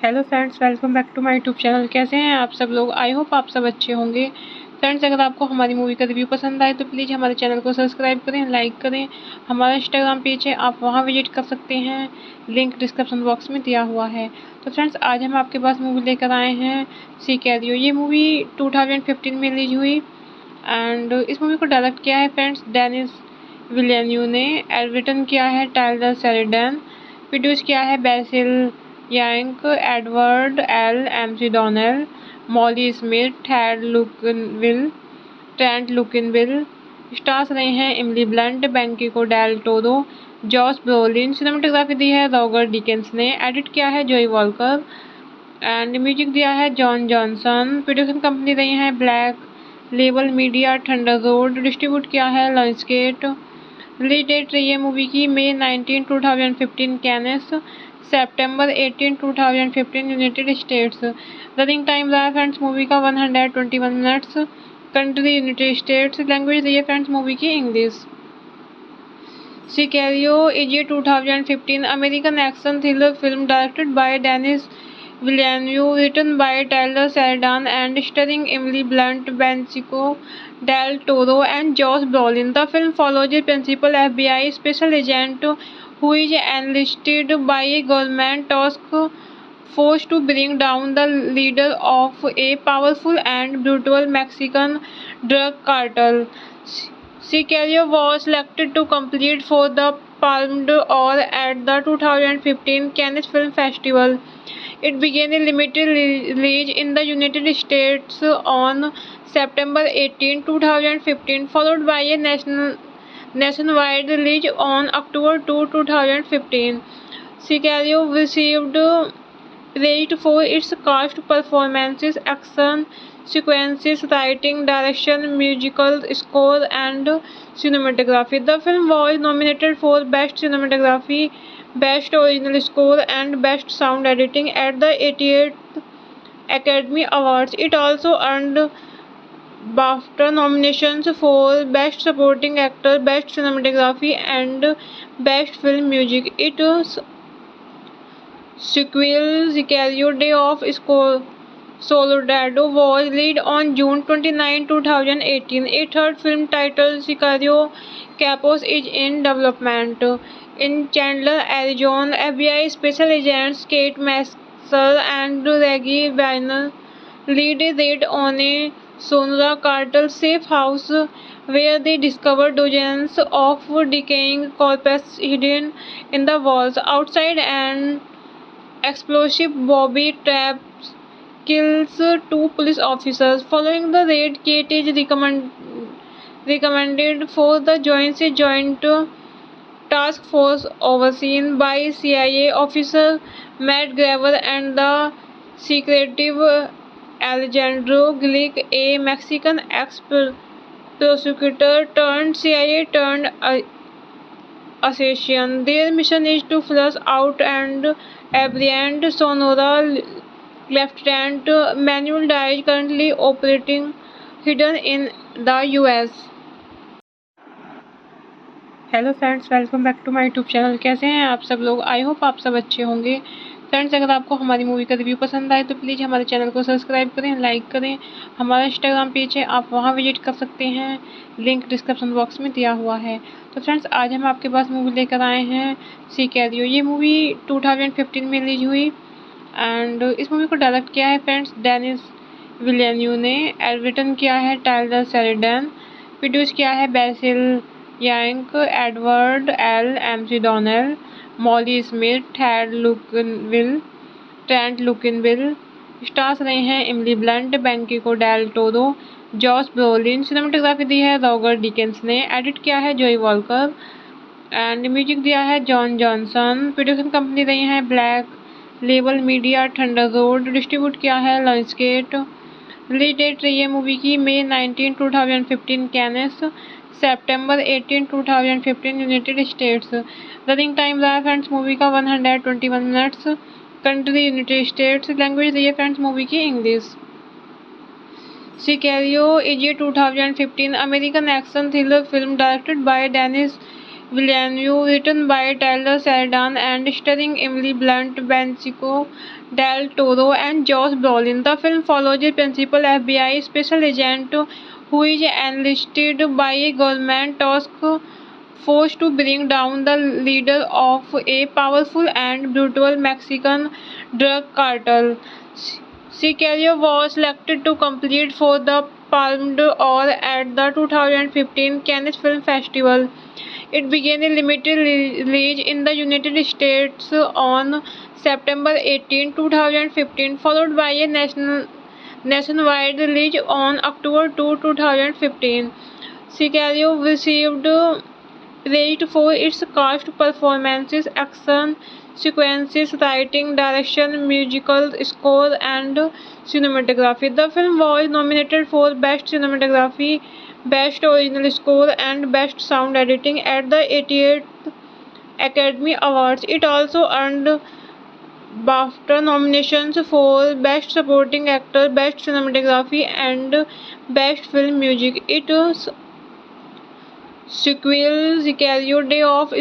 Speaker 1: Hello friends, welcome back to my YouTube channel. कैसे हैं आप सब लोग? I hope आप सब अच्छे होंगे। Friends, अगर आपको हमारी मूवी का रिव्यू पसंद आए तो प्लीज़ हमारे चैनल को सब्सक्राइब करें, लाइक करें। हमारा इंस्टाग्राम पेज है, आप वहां विजिट कर सकते हैं, लिंक डिस्क्रिप्शन बॉक्स में दिया हुआ है। तो फ्रेंड्स, आज हम आपके पास मूवी लेकर आए हैं सिकैरियो। ये मूवी 2015 में रिलीज हुई एंड इस मूवी को डायरेक्ट किया है फ्रेंड्स डेनिस विलेन्यू ने। रिटन किया है टाइलर शेरिडन। प्रोड्यूस किया है Basil rank, Edward L McDonnell, Molly Smith, Trent Luckinbill. Stars रहे हैं Emily Blunt, Benicio Del Toro, Josh Brolin. Cinematography दी है रॉबर्ट डिकेंस ने। एडिट किया है जोई वॉलकर एंड म्यूजिक दिया है जॉन जॉनसन। प्रोडक्शन कंपनी रही है Black Label Media, Thunder Road. Distribute किया है लायंसगेट। रिलीज डेट रही है मूवी की मई 19, 2015 कैनेस, सितंबर 18, 2015 यूनाइटेड स्टेट्स। रनिंग टाइम रहा है फ्रेंड्स मूवी का 121 minutes. Country United States. Language रही है फ्रेंड्स मूवी की English. Sicario is a 2015 American action thriller film directed by Denis Villeneuve, written by Taylor Sheridan and starring Emily Blunt, Benicio del Toro, and Josh Brolin. The film follows a principal FBI special agent who is enlisted by a government task force to bring down the leader of a powerful and brutal Mexican drug cartel. Sicario was selected to compete for the Palme d'Or at the 2015 Cannes Film Festival. It began a limited release in the United States on September 18, 2015, followed by a nationwide release on October 2, 2015. Sicario received praised for its cast performances, action sequences, writing, direction, musical score, and cinematography. The film was nominated for Best Cinematography, Best Original Score, and Best Sound Editing at the 88th Academy Awards. It also earned BAFTA nominations for Best Supporting Actor, Best Cinematography, and Best Film Music. Its sequel, Sicario: Day of Soldado, was released on June 29, 2018. A third film titled Sicario: Capos is in development. In Chandler, Arizona, FBI special agents Kate Mansell and Reggie Weiner lead a raid on a Sonora cartel safe house where they discover dozens of decaying corpses hidden in the walls. Outside, an explosive Bobby traps kills two police officers. Following the raid, Kate is recommended for the Joint Task Force overseen by CIA officer Matt Graver and the secretive Alejandro Glick, a Mexican ex-prosecutor turned CIA turned assassin. Their mission is to flush out and apprehend Sonora Lieutenant Manuel Diaz, currently operating hidden in the US. Hello friends, welcome back to my YouTube channel. कैसे हैं आप सब लोग? I hope आप सब अच्छे होंगे। Friends, अगर आपको हमारी मूवी का रिव्यू पसंद आए तो प्लीज़ हमारे चैनल को सब्सक्राइब करें, लाइक करें। हमारा इंस्टाग्राम पेज है, आप वहां विजिट कर सकते हैं, लिंक डिस्क्रिप्शन बॉक्स में दिया हुआ है। तो फ्रेंड्स, आज हम आपके पास मूवी लेकर आए हैं सिकैरियो। ये मूवी 2015 में रिलीज हुई एंड इस मूवी को डायरेक्ट किया है फ्रेंड्स डेनिस विलियन्यू ने। रिटन किया है टाइलर शेरिडन। प्रोड्यूस किया है Basil rank, Edward L McDonnell, Molly Smith, Trent Luckinbill. Stars रहे हैं Emily Blunt, Benicio Del Toro, Josh Brolin. Cinematography दी है रॉगर डिकेंस ने। एडिट किया है जोई वॉलकर एंड म्यूजिक दिया है जॉन जॉनसन। प्रोडक्शन कंपनी रही है Black Label Media, Thunder Road. Distribute किया है लायंसगेट। रिलीज डेट रही है मूवी की मई 19, 2015 कैनेस, सितंबर 18, 2015 यूनाइटेड स्टेट्स। रनिंग टाइम रहा है फ्रेंड्स मूवी का 121 minutes. Country United States. Language रही है फ्रेंड्स मूवी की English. Sicario is a 2015 American action thriller film directed by Denis Villeneuve, written by Taylor Sheridan and starring Emily Blunt, Benicio del Toro, and Josh Brolin. The film follows a principal FBI special agent who is enlisted by a government task force to bring down the leader of a powerful and brutal Mexican drug cartel. Sicario was selected to compete for the Palme d'Or at the 2015 Cannes Film Festival. It began a limited release in the United States on September 18, 2015, followed by a nationwide release on October 2, 2015. Sicario received praised for its cast performances, action sequences, writing, direction, musical score, and cinematography. The film was nominated for Best Cinematography, Best Original Score, and Best Sound Editing at the 88th Academy Awards. It also earned BAFTA nominations for Best Supporting Actor, Best Cinematography, and Best Film Music. Its sequel, Sicario: Day of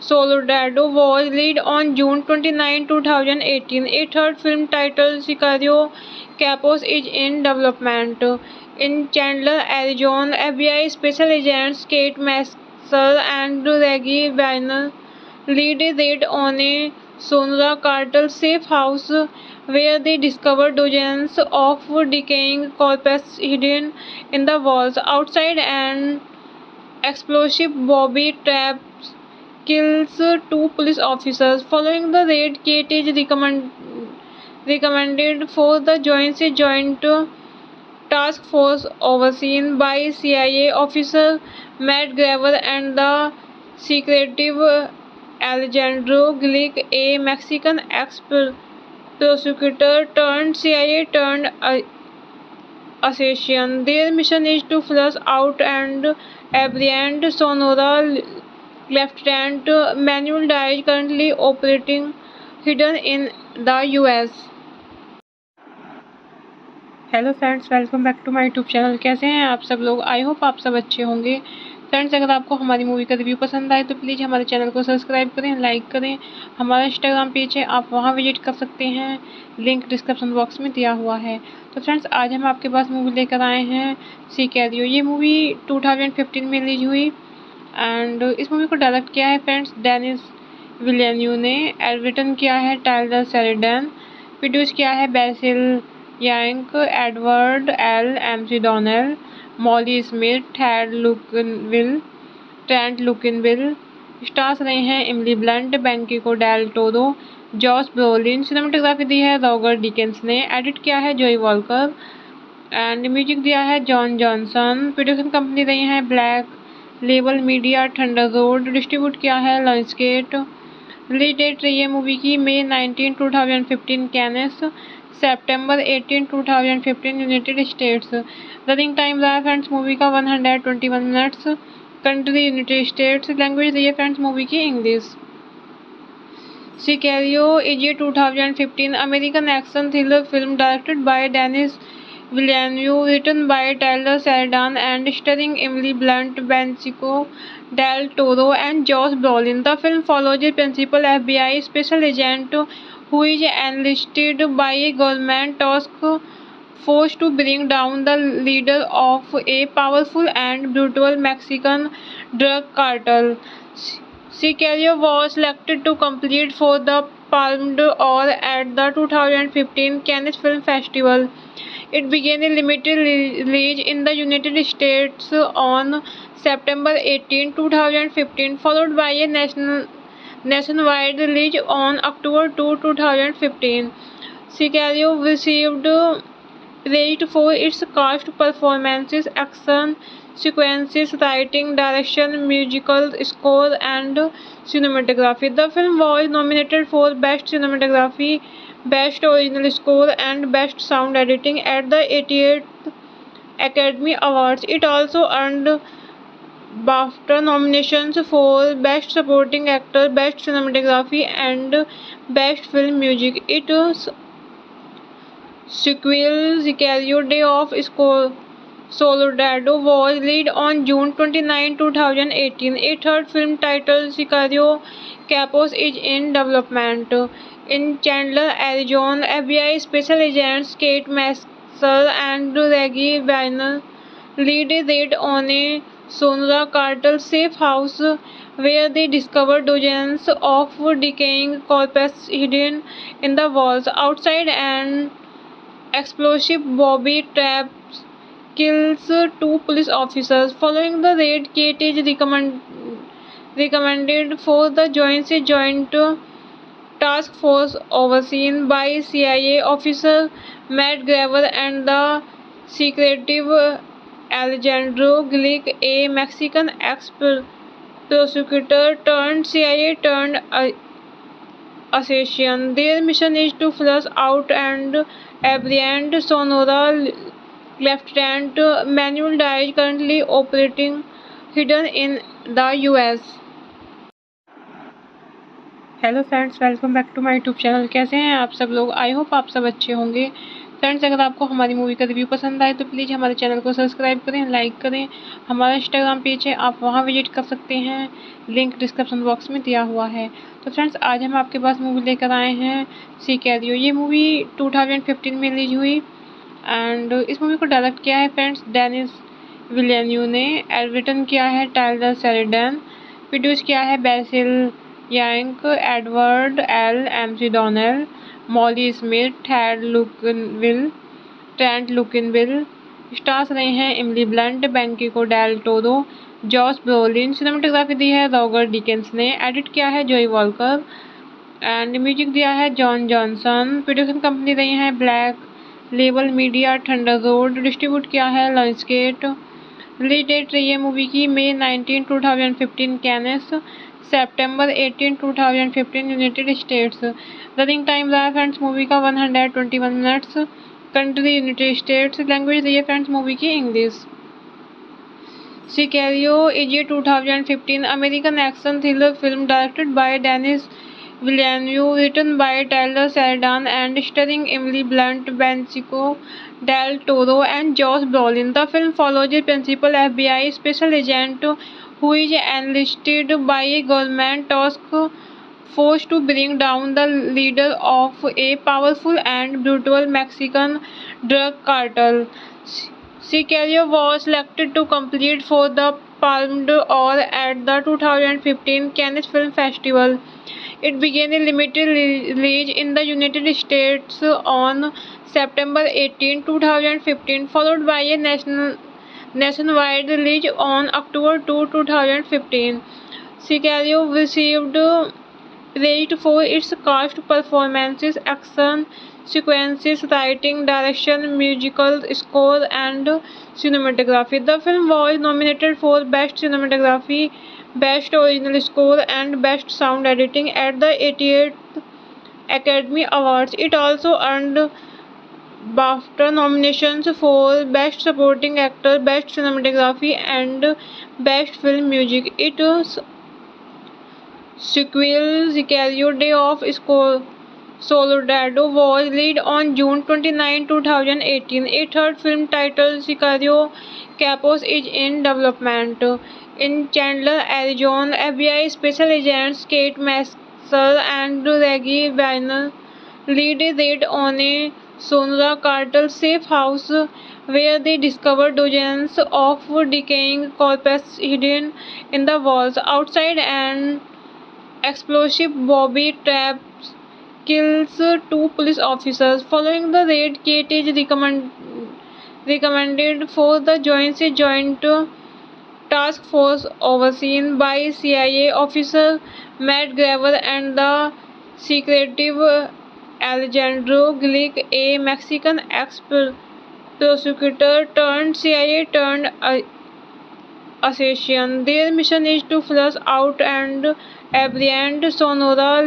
Speaker 1: Soldado, was released on June 29, 2018. A third film titled Sicario: Capos is in development. In Chandler, Arizona, FBI special agents Kate Mansell and Reggie Weiner lead a raid on a Sonora cartel safe house where they discover dozens of decaying corpses hidden in the walls. Outside, an explosive Bobby traps kills two police officers. Following the raid, Kate is recommended for the Joint Task Force overseen by CIA officer Matt Graver and the secretive Alejandro Glick, a Mexican ex-prosecutor turned CIA turned assassin. Their mission is to flush out and apprehend Sonora Lieutenant Manuel Diaz, currently operating hidden in the US. Hello friends, welcome back to my YouTube channel. कैसे हैं आप सब लोग? I hope आप सब अच्छे होंगे। Friends, अगर आपको हमारी मूवी का रिव्यू पसंद आए तो प्लीज़ हमारे चैनल को सब्सक्राइब करें, लाइक करें। हमारा इंस्टाग्राम पेज है, आप वहां विजिट कर सकते हैं, लिंक डिस्क्रिप्शन बॉक्स में दिया हुआ है। तो फ्रेंड्स, आज हम आपके पास मूवी लेकर आए हैं सिकैरियो। ये मूवी 2015 में रिलीज हुई एंड इस मूवी को डायरेक्ट किया है फ्रेंड्स डेनिस विलेन्यू ने। रिटन किया है टाइलर शेरिडन। प्रोड्यूस किया है Basil rank, Edward L McDonnell, Molly Smith, Trent Luckinbill. Stars रहे हैं Emily Blunt, Benicio Del Toro, Josh Brolin. Cinematography दी है रॉबर्ट डिकेंस ने। एडिट किया है जोई वॉलकर एंड म्यूजिक दिया है जॉन जॉनसन। प्रोडक्शन कंपनी रही है Black Label Media, Thunder Road. Distribute किया है लॉन्चगेट। रिलीज डेट रही है मूवी की मई 19, 2015 कैनेस, सितंबर 18, 2015 यूनाइटेड स्टेट्स। रनिंग टाइम रहा है फ्रेंड्स मूवी का 121 minutes. Country United States. Language रही है फ्रेंड्स मूवी की English. Sicario is a 2015 American action thriller film directed by Denis Villeneuve, written by Taylor Sheridan and starring Emily Blunt, Benicio del Toro, and Josh Brolin. The film follows a principal FBI special agent who is enlisted by a government task force to bring down the leader of a powerful and brutal Mexican drug cartel. Sicario was selected to compete for the Palme d'Or at the 2015 Cannes Film Festival. It began a limited release in the United States on September 18, 2015, followed by a nationwide release on October 2, 2015. Sicario received praised for its cast performances, action sequences, writing, direction, musical score, and cinematography. The film was nominated for Best Cinematography, Best Original Score, and Best Sound Editing at the 88th Academy Awards. It also earned BAFTA nominations for Best Supporting Actor, Best Cinematography, and Best Film Music. Its sequel, Sicario: Day of Soldado, was released on June 29, 2018. A third film titled Sicario: Capos is in development. In Chandler, Arizona, FBI special agents Kate Masser and Reggie Weiner lead a raid on a Sonora cartel safe house where they discover dozens of decaying corpses hidden in the walls. Outside, an explosive Bobby traps kills two police officers. Following the raid, Kate is recommended for the Joint Task Force overseen by CIA officer Matt Graver and the secretive Alejandro Glick, a Mexican ex-prosecutor turned CIA turned assassin. Their mission is to flush out and apprehend Sonora Lieutenant Manuel Diaz, currently operating hidden in the US. Hello friends, welcome back to my YouTube channel. कैसे हैं आप सब लोग? I hope आप सब अच्छे होंगे। Friends, अगर आपको हमारी मूवी का रिव्यू पसंद आए तो प्लीज़ हमारे चैनल को सब्सक्राइब करें, लाइक करें। हमारा इंस्टाग्राम पेज है, आप वहां विजिट कर सकते हैं, लिंक डिस्क्रिप्शन बॉक्स में दिया हुआ है। तो फ्रेंड्स, आज हम आपके पास मूवी लेकर आए हैं सिकैरियो। ये मूवी 2015 में रिलीज हुई एंड इस मूवी को डायरेक्ट किया है फ्रेंड्स डेनिस विलेन्यू ने। रिटन किया है टाइलर शेरिडन। प्रोड्यूस किया है Basil rank, Edward L McDonnell, Molly Smith, Trent Luckinbill. Stars रहे हैं Emily Blunt, Benicio Del Toro, Josh Brolin. Cinematography दी है रॉबर्ट डिकेंस ने। एडिट किया है जोई वॉलकर एंड म्यूजिक दिया है जॉन जॉनसन। प्रोडक्शन कंपनी रही है Black Label Media, Thunder Road. Distribute किया है लॉन्चगेट। रिलीज डेट रही है मूवी की मई 19, 2015 कैनेस, सितंबर 18, 2015 यूनाइटेड स्टेट्स। रनिंग टाइम रहा है फ्रेंड्स मूवी का 121 minutes. Country United States. Language रही है फ्रेंड्स मूवी की English. Sicario is a 2015 American action thriller film directed by Denis Villeneuve, written by Taylor Sheridan and starring Emily Blunt, Benicio del Toro, and Josh Brolin. The film follows a principal FBI special agent who is enlisted by a government task force to bring down the leader of a powerful and brutal Mexican drug cartel. Sicario was selected to compete for the Palme d'Or at the 2015 Cannes Film Festival. It began a limited release in the United States on September 18, 2015, followed by a nationwide release on October 2, 2015. Sicario received praised for its cast, performances, action sequences, writing, direction, musical score, and cinematography. The film was nominated for Best Cinematography, Best Original Score, and Best Sound Editing at the 88th Academy Awards. It also earned BAFTA nominations for Best Supporting Actor, Best Cinematography, and Best Film Music. Its sequel, Sicario Day of Soldado, was released on June 29, 2018. A third film titled Sicario Capos is in development. In Chandler, Arizona, FBI special agents Kate Masser and Reggie Weiner lead a raid on a Sonora cartel safe house where they discover dozens of decaying corpses hidden in the walls. Outside, an explosive Bobby traps kills two police officers. Following the raid, Kate is recommended for the Joint Task Force overseen by CIA officer Matt Graver and the secretive Alejandro Glick, a Mexican ex-prosecutor turned CIA turned assassin. Their mission is to flush out and apprehend Sonora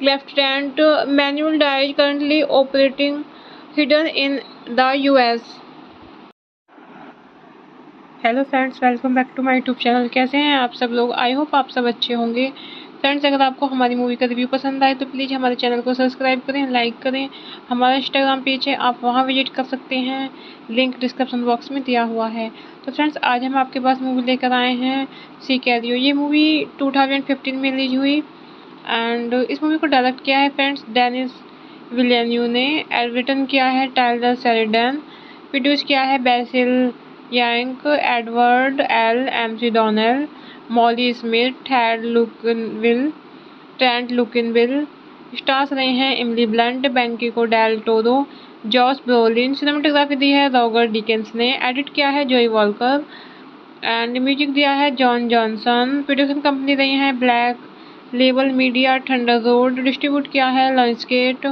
Speaker 1: Lieutenant Manuel Diaz, currently operating hidden in the US. Hello friends, welcome back to my YouTube channel. कैसे हैं आप सब लोग? I hope आप सब अच्छे होंगे। Friends, अगर आपको हमारी मूवी का रिव्यू पसंद आए तो प्लीज़ हमारे चैनल को सब्सक्राइब करें, लाइक करें। हमारा इंस्टाग्राम पेज है, आप वहां विजिट कर सकते हैं, लिंक डिस्क्रिप्शन बॉक्स में दिया हुआ है। तो फ्रेंड्स, आज हम आपके पास मूवी लेकर आए हैं सिकैरियो। ये मूवी 2015 में रिलीज हुई एंड इस मूवी को डायरेक्ट किया है फ्रेंड्स डेनिस विलियन्यू ने, रिटन किया है टाइलर शेरिडन, प्रोड्यूस किया है Basil rank, Edward L McDonnell, Molly Smith, Trent Luckinbill. Stars रहे हैं Emily Blunt, Benicio Del Toro, Josh Brolin. Cinematography दी है रॉबर्ट डिकेंस ने, एडिट किया है जॉय वॉलकर एंड म्यूजिक दिया है जॉन जॉनसन। प्रोडक्शन कंपनी रही है Black Label Media, Thunder Road. Distribute किया है लायंसगेट।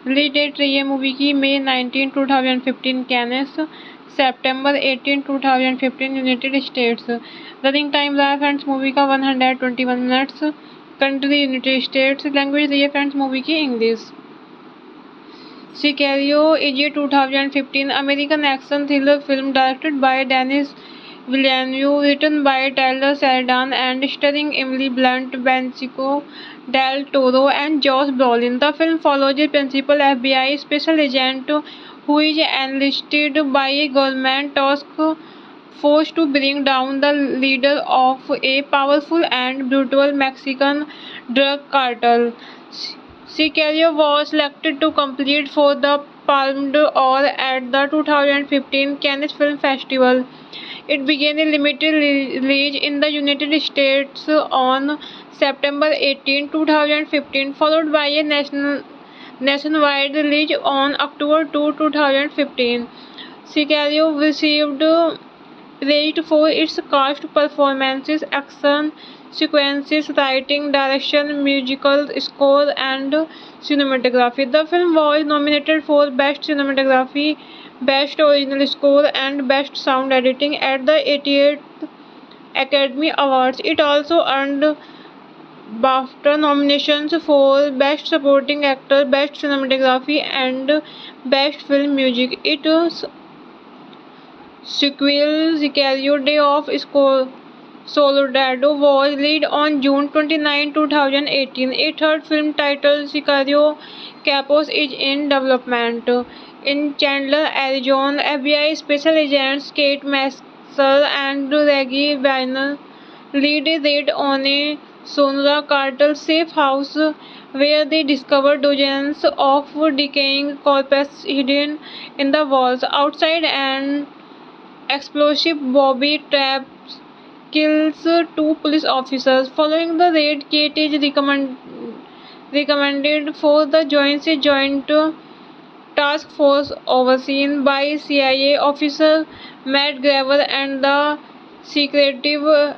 Speaker 1: रिलीज डेट रही है मूवी की May 19, 2015 कैनेस, September 18, 2015 United States. Running time रहा है फ्रेंड्स मूवी का 121 minutes. Country United States. Language रही है फ्रेंड्स मूवी की English. Sicario is a 2015 American action thriller film directed by Denis Villeneuve, written by Taylor Sheridan and starring Emily Blunt, Benicio del Toro, and Josh Brolin. The film follows a principal FBI special agent who is enlisted by a government task force to bring down the leader of a powerful and brutal Mexican drug cartel. Sicario was selected to compete for the Palme d'Or at the 2015 Cannes Film Festival. It began a limited release in the United States on September 18, 2015, followed by a nationwide release on October 2, 2015. Sicario received praised for its cast, performances, action sequences, writing, direction, musical score, and cinematography. The film was nominated for Best Cinematography, Best Original Score, and Best Sound Editing at the 88th Academy Awards. It also earned BAFTA nominations for Best Supporting Actor, Best Cinematography, and Best Film Music. Its sequel, Sicario Day of Soldado was released on June 29, 2018. A third film titled Sicario Capos is in development. In Chandler, Arizona, FBI special agents Kate Mansell and Reggie Weiner lead a raid on a Sonora cartel safe house where they discover dozens of decaying corpses hidden in the walls. Outside, an explosive Bobby traps kills two police officers. Following the raid, Kate is recommended for the Joint Task Force overseen by CIA officer Matt Graver and the secretive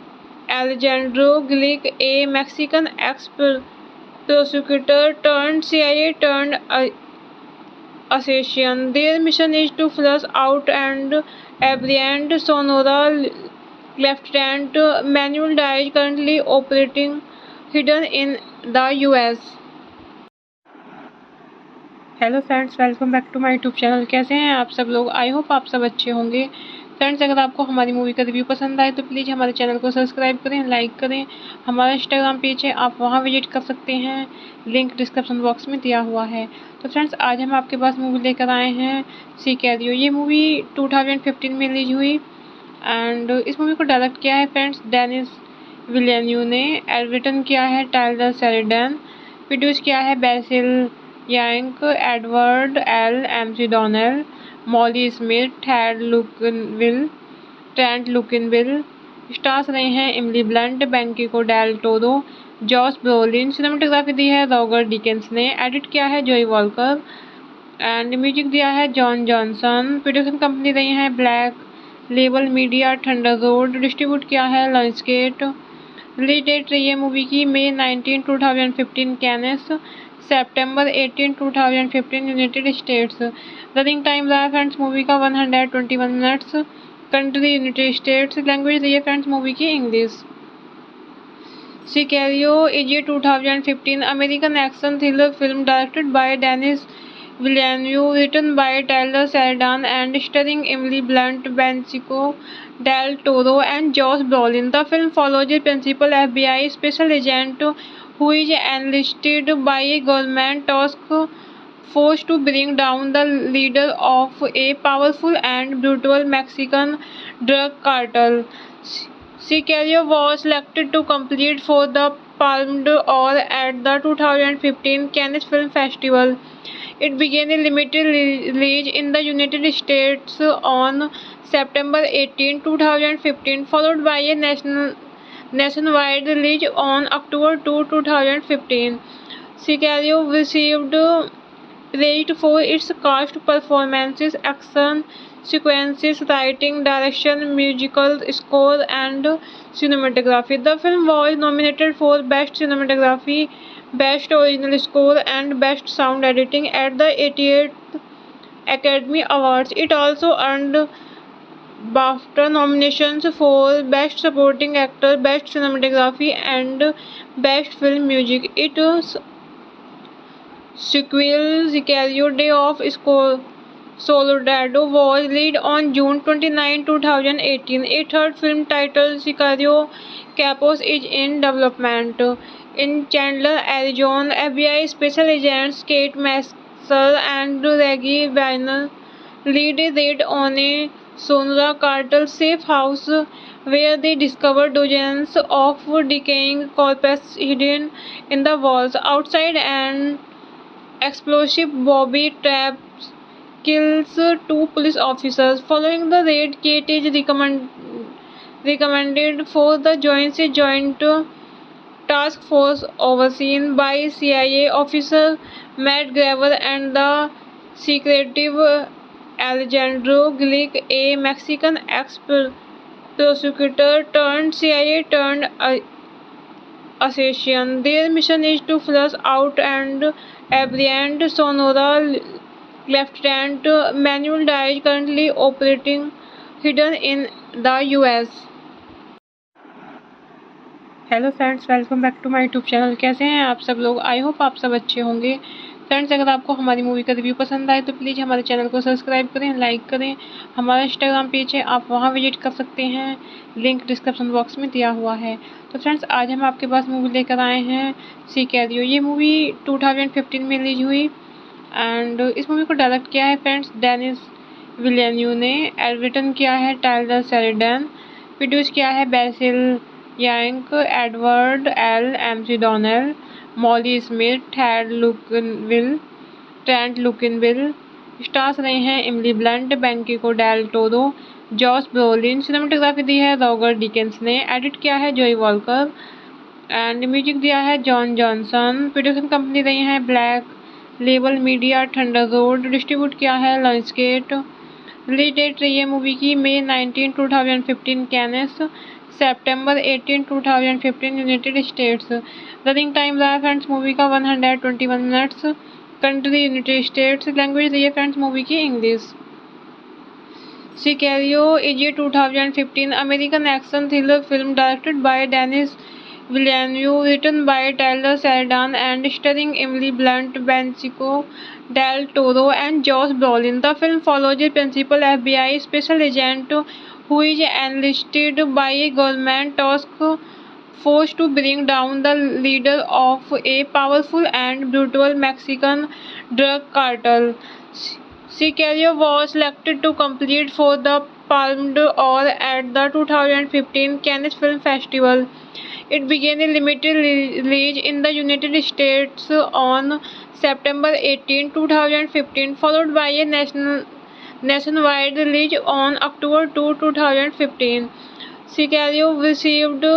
Speaker 1: Alejandro Glick, a Mexican ex-prosecutor turned CIA turned assassin. Their mission is to flush out and apprehend Sonora Lieutenant Manuel Diaz, currently operating hidden in the US. Hello friends, welcome back to my YouTube channel. कैसे हैं आप सब लोग? I hope आप सब अच्छे होंगे। Friends, अगर आपको हमारी मूवी का रिव्यू पसंद आए तो प्लीज़ हमारे चैनल को सब्सक्राइब करें, लाइक करें। हमारा इंस्टाग्राम पेज है, आप वहां विजिट कर सकते हैं, लिंक डिस्क्रिप्शन बॉक्स में दिया हुआ है। तो फ्रेंड्स, आज हम आपके पास मूवी लेकर आए हैं सिकैरियो। ये मूवी 2015 में रिलीज हुई एंड इस मूवी को डायरेक्ट किया है फ्रेंड्स डेनिस विलियन्यू ने। रिटन किया है टाइलर शेरिडन। प्रोड्यूस किया है Basil rank, Edward L McDonnell, Molly Smith, Trent Luckinbill. Stars रहे हैं Emily Blunt, Benicio Del Toro, Josh Brolin. Cinematography दी है रॉगर डिकेंस ने। एडिट किया है जोई वॉलकर एंड म्यूजिक दिया है जॉन जॉनसन। प्रोडक्शन कंपनी रही है Black Label Media, Thunder Road. Distribute किया है लायंसगेट। रिलीज डेट रही है मूवी की मई 19, 2015 कैनेस, सितंबर 18, 2015 यूनाइटेड स्टेट्स। रनिंग टाइम रहा है फ्रेंड्स मूवी का 121 minutes. Country United States. Language रही है फ्रेंड्स मूवी की English. Sicario is a 2015 American action thriller film directed by Denis Villeneuve, written by Taylor Sheridan and starring Emily Blunt, Benicio del Toro and Josh Brolin. The film follows a principal FBI special agent who is enlisted by a government task force to bring down the leader of a powerful and brutal Mexican drug cartel. Sicario was selected to compete for the Palme d'Or at the 2015 Cannes Film Festival. It began a limited release in the United States on September 18, 2015, followed by a nationwide release on October 2, 2015. Sicario received praised for its cast performances, action sequences, writing, direction, musical score, and cinematography. The film was nominated for Best Cinematography, Best Original Score, and Best Sound Editing at the 88th Academy Awards. It also earned BAFTA nominations for Best Supporting Actor, Best Cinematography, and Best Film Music. Its sequel, Sicario: Day of Soldado, was released on June 29, 2018. A third film titled Sicario Capos is in development. In Chandler, Arizona, FBI special agents Kate Mansell and Reggie Weiner lead a raid on a Sonora cartel safe house where they discover dozens of decaying corpses hidden in the walls. Outside, an explosive Bobby traps kills two police officers. Following the raid, Kate is recommended for the Joint Task Force overseen by CIA officer Matt Graver and the secretive Alejandro Glick, a Mexican ex-prosecutor turned CIA turned assassin. Their mission is to flush out and apprehend Sonora Lieutenant Manuel Diaz, currently operating hidden in the US. Hello friends, welcome back to my YouTube channel. कैसे हैं आप सब लोग? I hope आप सब अच्छे होंगे। Friends, अगर आपको हमारी मूवी का रिव्यू पसंद आए तो प्लीज़ हमारे चैनल को सब्सक्राइब करें, लाइक करें। हमारा इंस्टाग्राम पेज है, आप वहां विजिट कर सकते हैं, लिंक डिस्क्रिप्शन बॉक्स में दिया हुआ है। तो फ्रेंड्स, आज हम आपके पास मूवी लेकर आए हैं सिकैरियो। ये मूवी 2015 में रिलीज हुई एंड इस मूवी को डायरेक्ट किया है फ्रेंड्स डेनिस विलेन्यू ने। रिटन किया है टाइलर शेरिडन। प्रोड्यूस किया है Basil rank, Edward L McDonnell, Molly Smith, Trent Luckinbill. Stars रहे हैं Emily Blunt, Benicio Del Toro, Josh Brolin. Cinematography दी है रॉगर डिकेंस ने। एडिट किया है जोई वॉलकर एंड म्यूजिक दिया है जॉन जॉनसन। प्रोडक्शन कंपनी रही है Black Label Media, Thunder Road. Distribute किया है लॉन्चगेट। रिलीज डेट रही है मूवी की मई 19, 2015 कैनेस, सितंबर 18, 2015 यूनाइटेड स्टेट्स। रनिंग टाइम रहा है फ्रेंड्स मूवी का 121 minutes. Country United States. Language रही है फ्रेंड्स मूवी की English. Sicario is a 2015 American action thriller film directed by Denis Villeneuve, written by Taylor Sheridan and starring Emily Blunt, Benicio del Toro, and Josh Brolin. The film follows a principal FBI special agent who is enlisted by a government task force to bring down the leader of a powerful and brutal Mexican drug cartel. Sicario was selected to compete for the Palme d'Or at the 2015 Cannes Film Festival. It began a limited release in the United States on September 18, 2015, followed by a nationwide release on October 2, 2015. Sicario received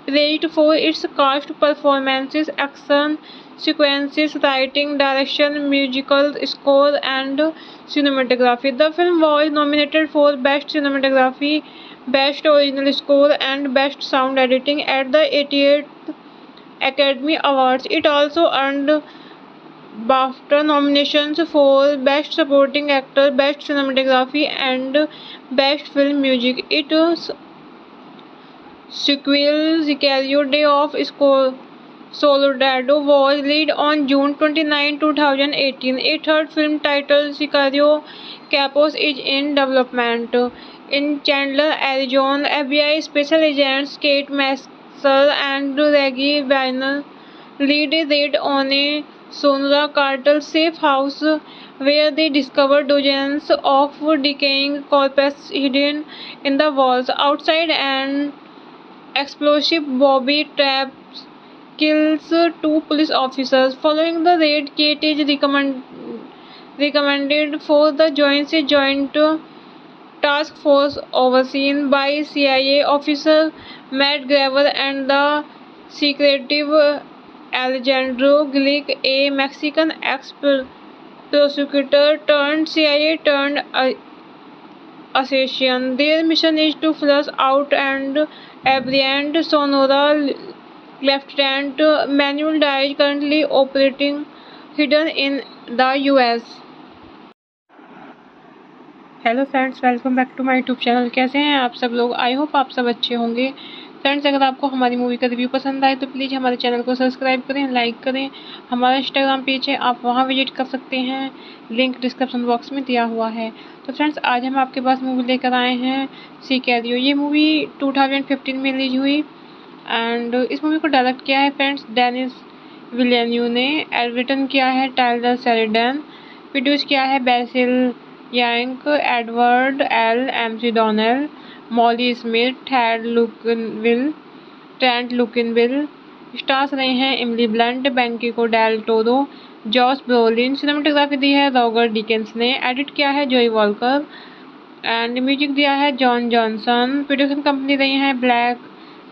Speaker 1: praised for its cast performances, action sequences, writing, direction, musical score, and cinematography. The film was nominated for Best Cinematography, Best Original Score, and Best Sound Editing at the 88th Academy Awards. It also earned BAFTA nominations for Best Supporting Actor, Best Cinematography, and Best Film Music. Its sequel, Sicario: Day of Soldado, was released on June 29, 2018. A third film titled Sicario: Capos is in development. In Chandler, Arizona, FBI special agents Kate Masser and Reggie Weiner lead a raid on a Sonora cartel safe house where they discover dozens of decaying corpses hidden in the walls. Outside, an explosive Bobby traps kills two police officers. Following the raid, Kate is recommended for the Joint Task Force overseen by CIA officer Matt Graver and the secretive Alejandro Glick, a Mexican ex-prosecutor turned CIA turned assassin. Their mission is to flush out and apprehend Sonora Lieutenant Manuel Diaz, currently operating hidden in the US. Hello friends, welcome back to my YouTube channel. कैसे हैं आप सब लोग? I hope आप सब अच्छे होंगे। Friends, अगर आपको हमारी मूवी का रिव्यू पसंद आए तो प्लीज़ हमारे चैनल को सब्सक्राइब करें, लाइक करें। हमारा इंस्टाग्राम पेज है, आप वहां विजिट कर सकते हैं, लिंक डिस्क्रिप्शन बॉक्स में दिया हुआ है। तो फ्रेंड्स, आज हम आपके पास मूवी लेकर आए हैं सिकैरियो। ये मूवी 2015 में रिलीज हुई एंड इस मूवी को डायरेक्ट किया है फ्रेंड्स डेनिस विलेन्यू ने। रिटन किया है टाइलर शेरिडन। प्रोड्यूस किया है Basil rank, Edward L McDonnell, Molly Smith, Trent Luckinbill. Stars रहे हैं Emily Blunt, Benicio Del Toro, Josh Brolin. Cinematography दी है रॉगर डिकेंस ने। एडिट किया है जोई वॉलकर एंड म्यूजिक दिया है जॉन जॉनसन। प्रोडक्शन कंपनी रही है Black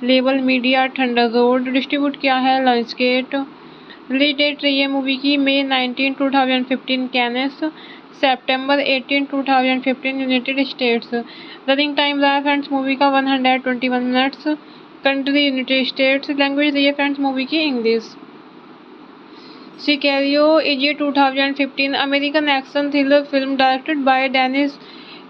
Speaker 1: Label Media, Thunder Road. Distribute किया है लॉन्चगेट। रिलीज डेट रही है मूवी की मई 19, 2015 कैनेस, सितंबर 18, 2015 यूनाइटेड स्टेट्स। रनिंग टाइम रहा है फ्रेंड्स मूवी का 121 minutes. Country United States. Language रही है फ्रेंड्स मूवी की English. Sicario is a 2015 American action thriller film directed by Denis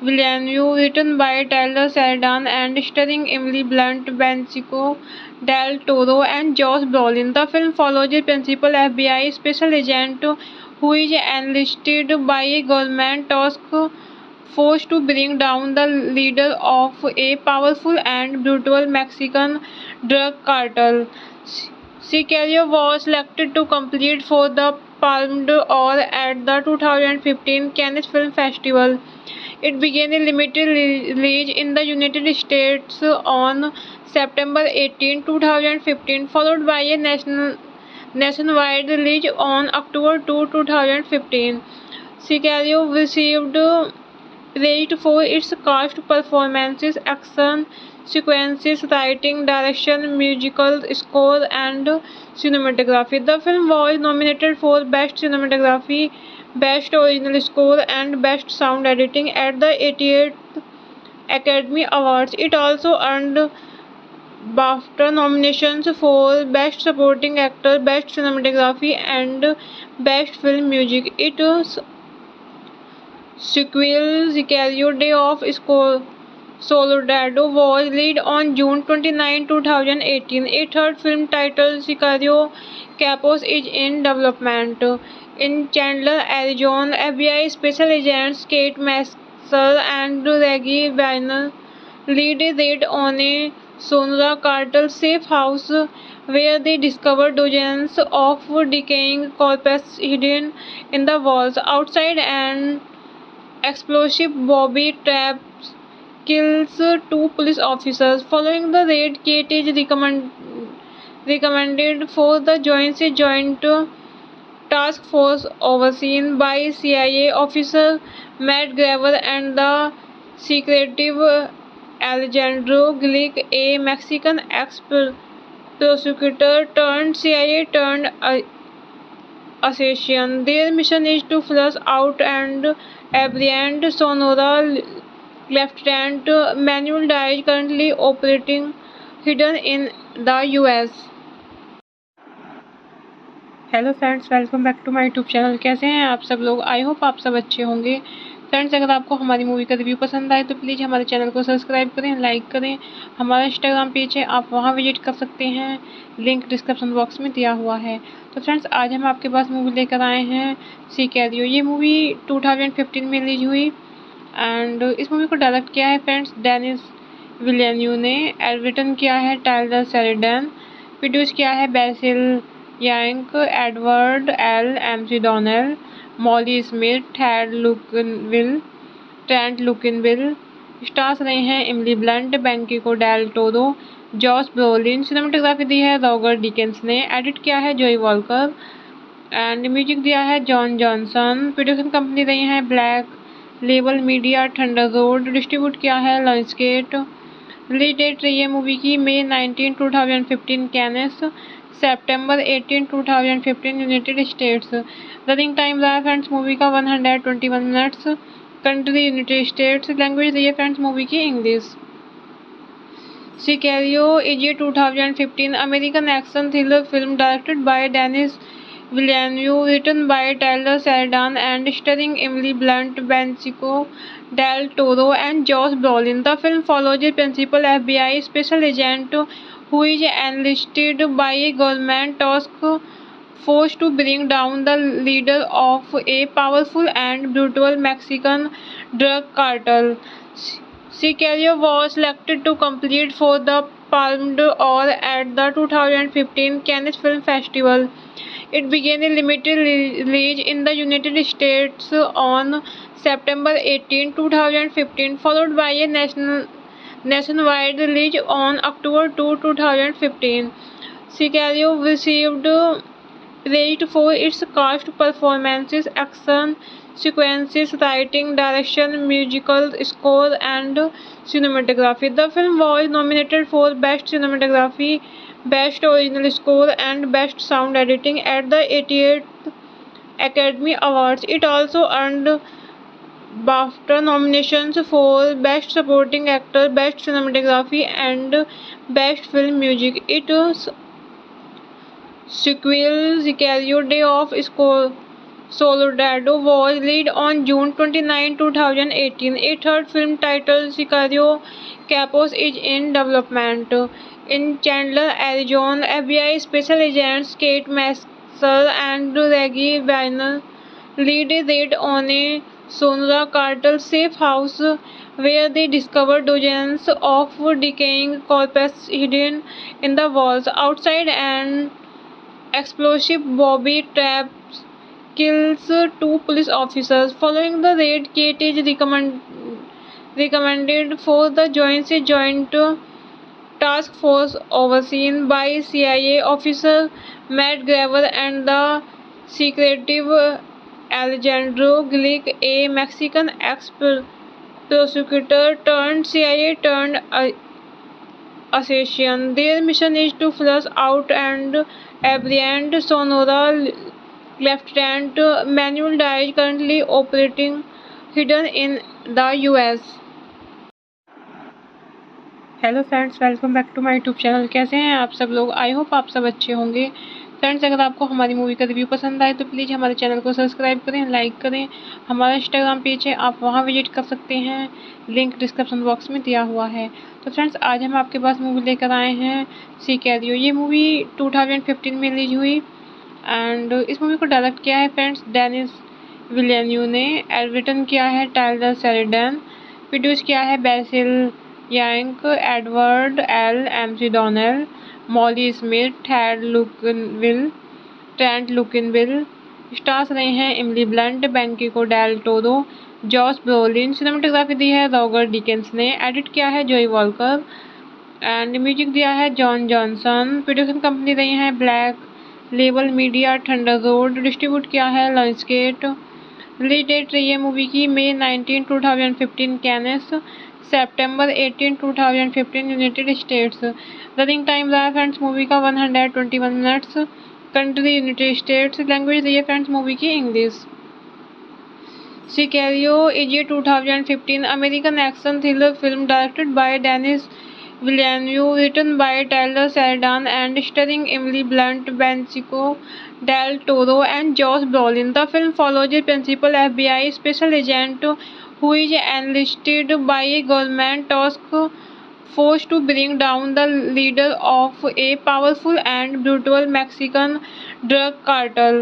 Speaker 1: Villeneuve, written by Taylor Sheridan and starring Emily Blunt, Benicio del Toro, and Josh Brolin. The film follows a principal FBI special agent who is enlisted by a government task force to bring down the leader of a powerful and brutal Mexican drug cartel. Sicario was selected to compete for the Palme d'Or at the 2015 Cannes Film Festival. It began a limited release in the United States on September 18, 2015, followed by a nationwide release on October 2, 2015. Sicario received praised for its cast, performances, action sequences, writing, direction, musical score, and cinematography. The film was nominated for Best Cinematography, Best Original Score, and Best Sound Editing at the 88th Academy Awards. It also earned BAFTA nominations for Best Supporting Actor, Best Cinematography, and Best Film Music. Its sequel, Sicario: Day of Soldado, was released on June 29, 2018. A third film titled Sicario: Capos is in development. In Chandler, Arizona, FBI special agents Kate Masser and Reggie Weiner lead a raid on a Sonora cartel safe house where they discover dozens of decaying corpses hidden in the walls. Outside, an explosive Bobby traps kills two police officers. Following the raid, Kate is recommended for the Joint Task Force overseen by CIA officer Matt Graver and the secretive Alejandro Glick, a Mexican ex-prosecutor turned CIA turned assassin. Their mission is to flush out and apprehend Sonora Lieutenant Manuel Diaz, currently operating hidden in the US. Hello friends, welcome back to my YouTube channel. कैसे हैं आप सब लोग? I hope आप सब अच्छे होंगे। Friends, अगर आपको हमारी मूवी का रिव्यू पसंद आए तो प्लीज़ हमारे चैनल को सब्सक्राइब करें, लाइक करें। हमारा इंस्टाग्राम पेज है, आप वहां विजिट कर सकते हैं, लिंक डिस्क्रिप्शन बॉक्स में दिया हुआ है। तो फ्रेंड्स, आज हम आपके पास मूवी लेकर आए हैं सिकैरियो। ये मूवी 2015 में रिलीज हुई एंड इस मूवी को डायरेक्ट किया है फ्रेंड्स डेनिस विलियन्यू ने। रिटन किया है टाइलर शेरिडन। प्रोड्यूस किया है Basil rank, Edward L McDonnell, Molly Smith, Trent Luckinbill. Stars रहे हैं Emily Blunt, Benicio Del Toro, Josh Brolin. Cinematography दी है रॉबर्ट डिकेंस ने। एडिट किया है जोई वॉलकर एंड म्यूजिक दिया है जॉन जॉनसन। प्रोडक्शन कंपनी रही है Black Label Media, Thunder Road. Distribute किया है लायंसगेट। रिलीज डेट रही है मूवी की May 19, 2015 कैनेस, September 18, 2015 United States. Running time रहा है फ्रेंड्स मूवी का 121 minutes. Country United States. Language रही है फ्रेंड्स मूवी की English. Sicario is a 2015 American action thriller film directed by Denis Villeneuve, written by Taylor Sheridan and starring Emily Blunt, Benicio del Toro, and Josh Brolin. The film follows a principal FBI special agent who is enlisted by a government task force to bring down the leader of a powerful and brutal Mexican drug cartel. Sicario was selected to compete for the Palme d'Or at the 2015 Cannes Film Festival. It began a limited release in the United States on September 18, 2015, followed by a nationwide release on October 2, 2015. Sicario received praised for its cast, performances, action sequences, writing, direction, musical score, and cinematography. The film was nominated for Best Cinematography, Best Original Score, and Best Sound Editing at the 88th Academy Awards. It also earned BAFTA nominations for Best Supporting Actor, Best Cinematography, and Best Film Music. Its sequel, Sicario: Day of Soldado was released on June 29, 2018. A third film titled Sicario Capos is in development. In Chandler, Arizona, FBI special agents Kate Mansell and Reggie Weiner lead a raid on a Sonora cartel safe house where they discover dozens of decaying corpses hidden in the walls. Outside, an explosive Bobby traps kills two police officers. Following the raid, Kate is recommended for the Joint Task Force overseen by CIA officer Matt Graver and the secretive Alejandro Glick, a Mexican ex-prosecutor turned CIA turned assassin. Their mission is to flush out and apprehend Sonora Lieutenant Manuel Diaz, currently operating hidden in the US. Hello friends, welcome back to my YouTube channel. कैसे हैं आप सब लोग? I hope आप सब अच्छे होंगे। Friends, अगर आपको हमारी मूवी का रिव्यू पसंद आए तो प्लीज़ हमारे चैनल को सब्सक्राइब करें, लाइक करें। हमारा इंस्टाग्राम पेज है, आप वहां विजिट कर सकते हैं, लिंक डिस्क्रिप्शन बॉक्स में दिया हुआ है। तो फ्रेंड्स, आज हम आपके पास मूवी लेकर आए हैं सिकैरियो। ये मूवी 2015 में रिलीज हुई एंड इस मूवी को डायरेक्ट किया है फ्रेंड्स डेनिस विलेन्यू ने। रिटन किया है टाइलर शेरिडन। प्रोड्यूस किया है Basil rank, Edward L McDonnell, Molly Smith, Trent Luckinbill. Stars रहे हैं Emily Blunt, Benicio Del Toro, Josh Brolin. Cinematography दी है रॉगर डिकेंस ने। एडिट किया है जोई वॉलकर एंड म्यूजिक दिया है जॉन जॉनसन। प्रोडक्शन कंपनी रही है Black Label Media, Thunder Road. Distribute किया है लायंसगेट। रिलीज डेट रही है मूवी की मई 19, 2015 कैनेस, सितंबर 18, 2015 यूनाइटेड स्टेट्स। रनिंग टाइम रहा है फ्रेंड्स मूवी का 121 minutes. Country United States. Language रही है फ्रेंड्स मूवी की English. Sicario is a 2015 American action thriller film directed by Denis Villeneuve, written by Taylor Sheridan and starring Emily Blunt, Benicio del Toro and Josh Brolin. The film follows a principal FBI special agent who is enlisted by a government task force to bring down the leader of a powerful and brutal Mexican drug cartel.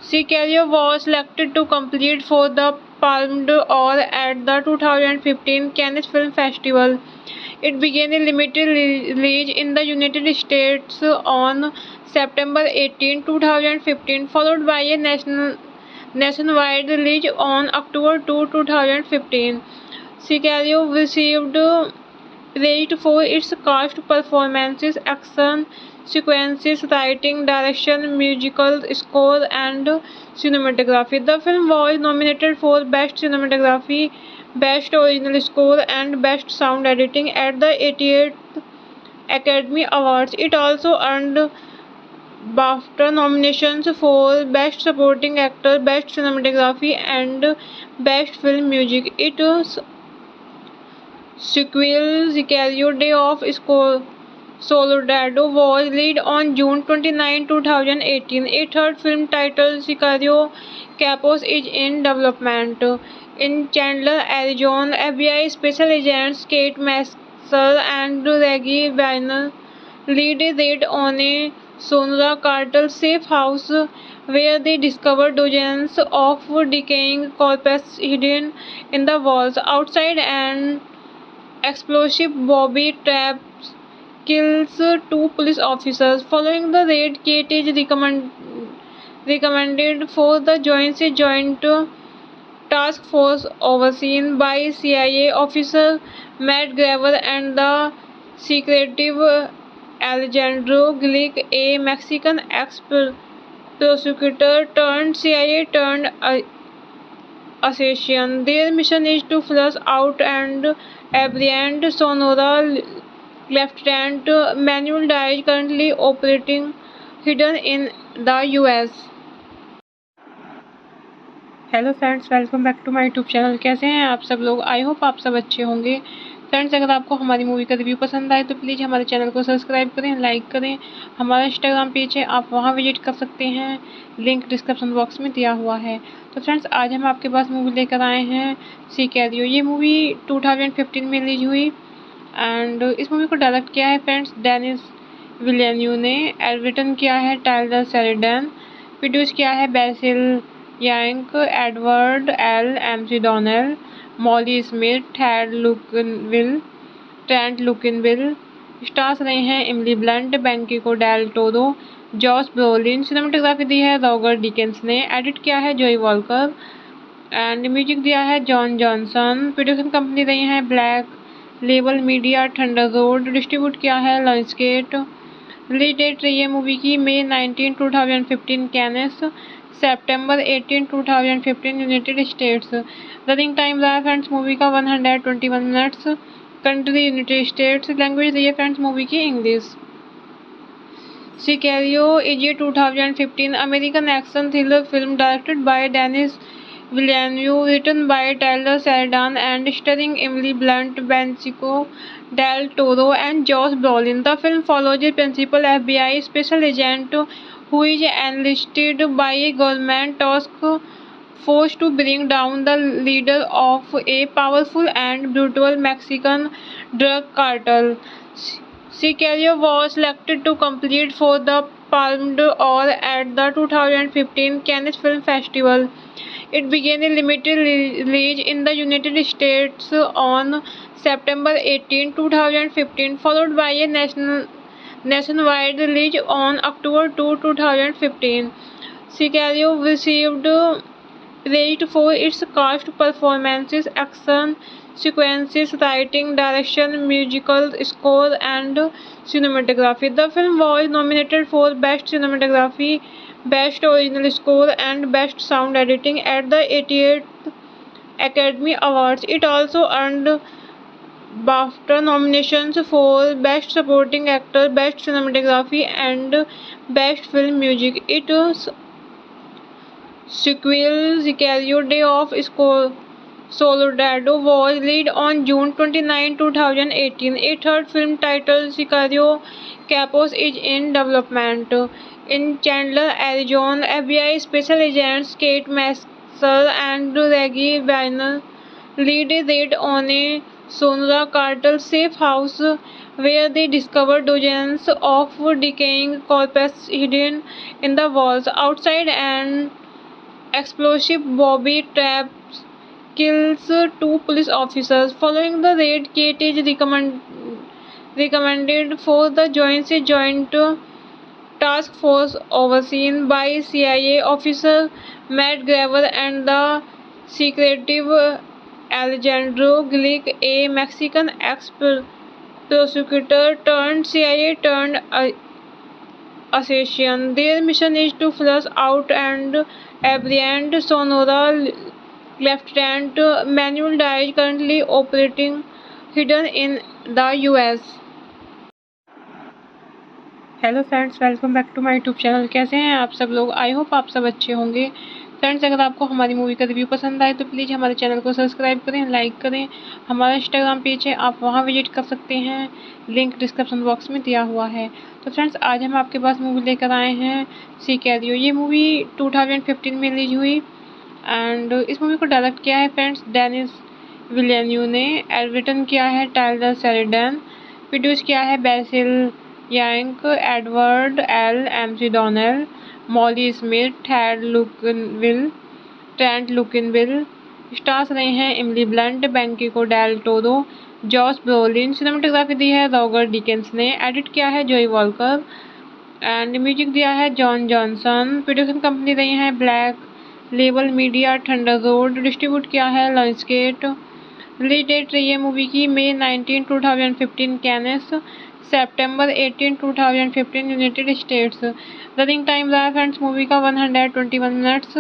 Speaker 1: Sicario was selected to compete for the Palme d'Or at the 2015 Cannes Film Festival. It began a limited release in the United States on September 18, 2015, followed by a nationwide release on October 2, 2015. Sicario received praised for its cast performances, action sequences, writing, direction, musical score, and cinematography. The film was nominated for Best Cinematography, Best Original Score, and Best Sound Editing at the 88th Academy Awards. It also earned BAFTA nominations for Best Supporting Actor, Best Cinematography, and Best Film Music. Its sequel, Sicario: Day of Soldado, was released on June 29, 2018. A third film titled Sicario Capos is in development. In Chandler, Arizona, FBI special agents Kate Mansell and Reggie Weiner lead a raid on a Sonora cartel safe house where they discover dozens of decaying corpses hidden in the walls. Outside, an explosive Bobby traps kills two police officers. Following the raid, Kate is recommended for the Joint Task Force overseen by CIA officer Matt Graver and the secretive Alejandro Glick, a Mexican ex-prosecutor turned CIA turned assassin. Their mission is to flush out and apprehend Sonora Lieutenant Manuel Diaz, currently operating hidden in the US. Hello friends, welcome back to my YouTube channel. कैसे हैं आप सब लोग? I hope आप सब अच्छे होंगे। Friends, अगर आपको हमारी मूवी का रिव्यू पसंद आए तो प्लीज़ हमारे चैनल को सब्सक्राइब करें, लाइक करें। हमारा इंस्टाग्राम पेज है, आप वहां विजिट कर सकते हैं, लिंक डिस्क्रिप्शन बॉक्स में दिया हुआ है। तो फ्रेंड्स, आज हम आपके पास मूवी लेकर आए हैं सिकैरियो। ये मूवी 2015 में रिलीज हुई एंड इस मूवी को डायरेक्ट किया है फ्रेंड्स डेनिस विलेन्यू ने। रिटन किया है टाइलर शेरिडन। प्रोड्यूस किया है Basil rank, Edward L McDonnell, Molly Smith, Trent Luckinbill. Stars रहे हैं Emily Blunt, Benicio Del Toro, Josh Brolin. Cinematography दी है रॉगर डिकेंस ने। एडिट किया है जोई वॉलकर एंड म्यूजिक दिया है जॉन जॉनसन। प्रोडक्शन कंपनी रही है Black Label Media, Thunder Road. Distribute किया है लॉन्चगेट। रिलीज डेट रही है मूवी की मई 19, 2015 कैनेस, सितंबर 18, 2015 यूनाइटेड स्टेट्स। रनिंग टाइम रहा है फ्रेंड्स मूवी का 121 minutes. Country United States. Language रही है फ्रेंड्स मूवी की English. Sicario is a 2015 American action thriller film directed by Denis Villeneuve, written by Taylor Sheridan and starring Emily Blunt, Benicio del Toro, and Josh Brolin. The film follows a principal FBI special agent who is enlisted by a government task force to bring down the leader of a powerful and brutal Mexican drug cartel. Sicario was selected to compete for the Palme d'Or at the 2015 Cannes Film Festival. It began a limited release in the United States on September 18, 2015, followed by a nationwide release on October 2, 2015. Sicario received praised for its cast performances, action sequences, writing, direction, musical score, and cinematography. The film was nominated for Best Cinematography, Best Original Score, and Best Sound Editing at the 88th Academy Awards. It also earned BAFTA nominations for Best Supporting Actor, Best Cinematography, and Best Film Music. Its sequel, Sicario: Day of Soldado, was released on June 29, 2018. A third film titled Sicario: Capos is in development. In Chandler, Arizona, FBI special agents Kate Masser and Reggie Weiner lead a raid on a Sonora cartel safe house where they discover dozens of decaying corpses hidden in the walls. Outside, an explosive Bobby traps kills two police officers. Following the raid, Kate is recommended for the Joint Task Force overseen by CIA officer Matt Graver and the secretive Alejandro Glick, a Mexican ex-prosecutor turned CIA turned assassin. Their mission is to flush out and apprehend Sonora Lieutenant Manuel Diaz, currently operating hidden in the US. Hello friends, welcome back to my YouTube channel. कैसे हैं आप सब लोग? I hope आप सब अच्छे होंगे। Friends, अगर आपको हमारी मूवी का रिव्यू पसंद आए तो प्लीज़ हमारे चैनल को सब्सक्राइब करें, लाइक करें। हमारा इंस्टाग्राम पेज है, आप वहां विजिट कर सकते हैं, लिंक डिस्क्रिप्शन बॉक्स में दिया हुआ है। तो फ्रेंड्स, आज हम आपके पास मूवी लेकर आए हैं सिकैरियो। ये मूवी 2015 में रिलीज हुई एंड इस मूवी को डायरेक्ट किया है फ्रेंड्स डेनिस विलेन्यू ने। रिटन किया है टाइलर शेरिडन। प्रोड्यूस किया है Basil rank, Edward L McDonnell, Molly Smith, Trent Luckinbill. Stars रहे हैं Emily Blunt, Benicio Del Toro, Josh Brolin. Cinematography दी है रॉगर डिकेंस ने। एडिट किया है जोई वॉलकर एंड म्यूजिक दिया है जॉन जॉनसन। प्रोडक्शन कंपनी रही है Black Label Media, Thunder Road. Distribute किया है लॉन्चगेट। रिलीज डेट रही है मूवी की मई 19, 2015 कैनेस, सितंबर 18, 2015 यूनाइटेड स्टेट्स। रनिंग टाइम रहा है फ्रेंड्स मूवी का 121 minutes.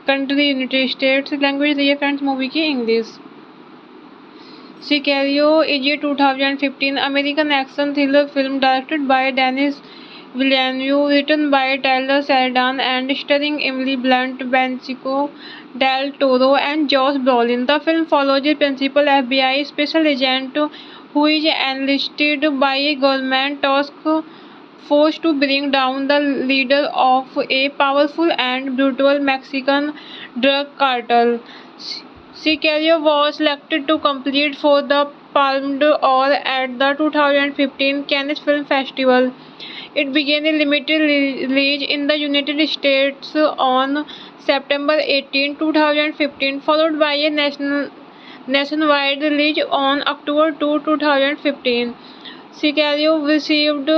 Speaker 1: Country United States. Language रही है फ्रेंड्स मूवी की English. Sicario is a 2015 American action thriller film directed by Denis Villeneuve, written by Taylor Sheridan and starring Emily Blunt, Benicio del Toro, and Josh Brolin. The film follows a principal FBI special agent who is enlisted by a government task force to bring down the leader of a powerful and brutal Mexican drug cartel. Sicario was selected to compete for the Palme d'Or at the 2015 Cannes Film Festival. It began a limited release in the United States on September 18, 2015, followed by a nationwide release on October 2, 2015. Sicario received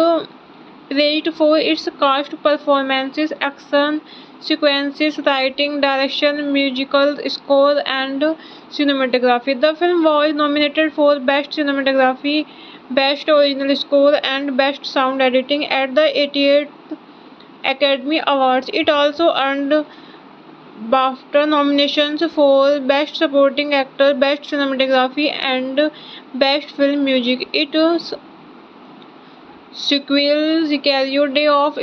Speaker 1: praised for its cast performances, action sequences, writing, direction, musical score, and cinematography. The film was nominated for Best Cinematography, Best Original Score, and Best Sound Editing at the 88th Academy Awards. It also earned BAFTA nominations for Best Supporting Actor, Best Cinematography, and Best Film Music. Its sequel, Sicario: Day of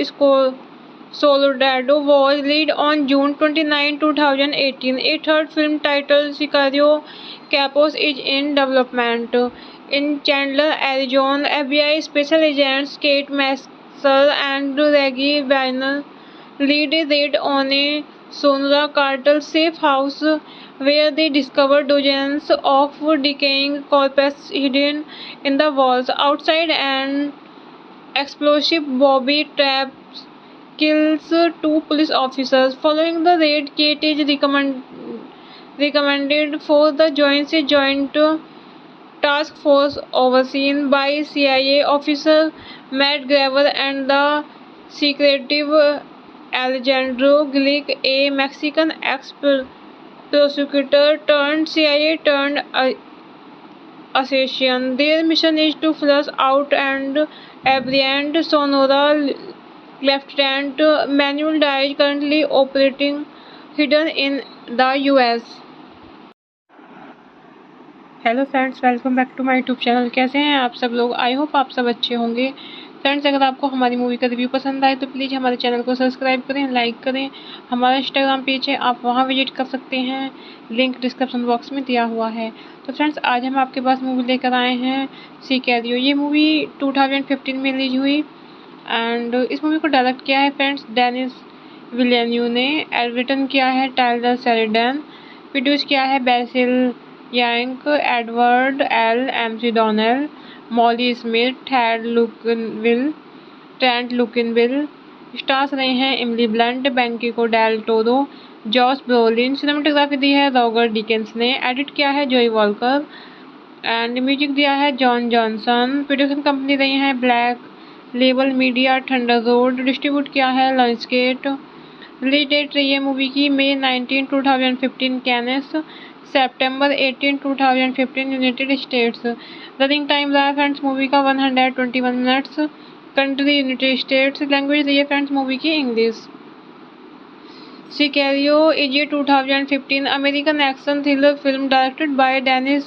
Speaker 1: Soldado, was released on June 29, 2018. A third film titled Sicario Capos is in development. In Chandler, Arizona, FBI special agents Kate Masser and Reggie Weiner lead a raid on a Sonora cartel safe house where they discover dozens of decaying corpses hidden in the walls. Outside, an explosive Bobby traps kills two police officers. Following the raid, Kate is recommended for the Joint Task Force overseen by CIA officer Matt Graver and the secretive Alejandro Glick, a Mexican ex-prosecutor turned CIA turned assassin. Their mission is to flush out and apprehend Sonora Lieutenant Manuel Diaz, currently operating hidden in the US. Hello friends, welcome back to my YouTube channel. कैसे हैं आप सब लोग? I hope आप सब अच्छे होंगे। Friends, अगर आपको हमारी मूवी का रिव्यू पसंद आए तो प्लीज़ हमारे चैनल को सब्सक्राइब करें, लाइक करें। हमारा इंस्टाग्राम पेज है, आप वहां विजिट कर सकते हैं, लिंक डिस्क्रिप्शन बॉक्स में दिया हुआ है। तो फ्रेंड्स, आज हम आपके पास मूवी लेकर आए हैं सिकैरियो। ये मूवी 2015 में रिलीज हुई एंड इस मूवी को डायरेक्ट किया है फ्रेंड्स डेनिस विलियन्यू ने। रिटन किया है टाइलर शेरिडन। प्रोड्यूस किया है Basil rank, Edward L McDonnell, Molly Smith, Trent Luckinbill. Stars रहे हैं Emily Blunt, Benicio Del Toro, Josh Brolin. Cinematography दी है रॉबर्ट डिकिंस ने। एडिट किया है जोई वॉलकर एंड म्यूजिक दिया है जॉन जॉनसन। प्रोडक्शन कंपनी रही है Black Label Media, Thunder Road. Distribute किया है लायंसगेट। रिलीज डेट रही है मूवी की May 19, 2015 कैनेस, September 18, 2015 United States. Running time रहा है फ्रेंड्स मूवी का 121 minutes. Country United States. Language रही है फ्रेंड्स मूवी की English. Sicario is a 2015 American action thriller film directed by Denis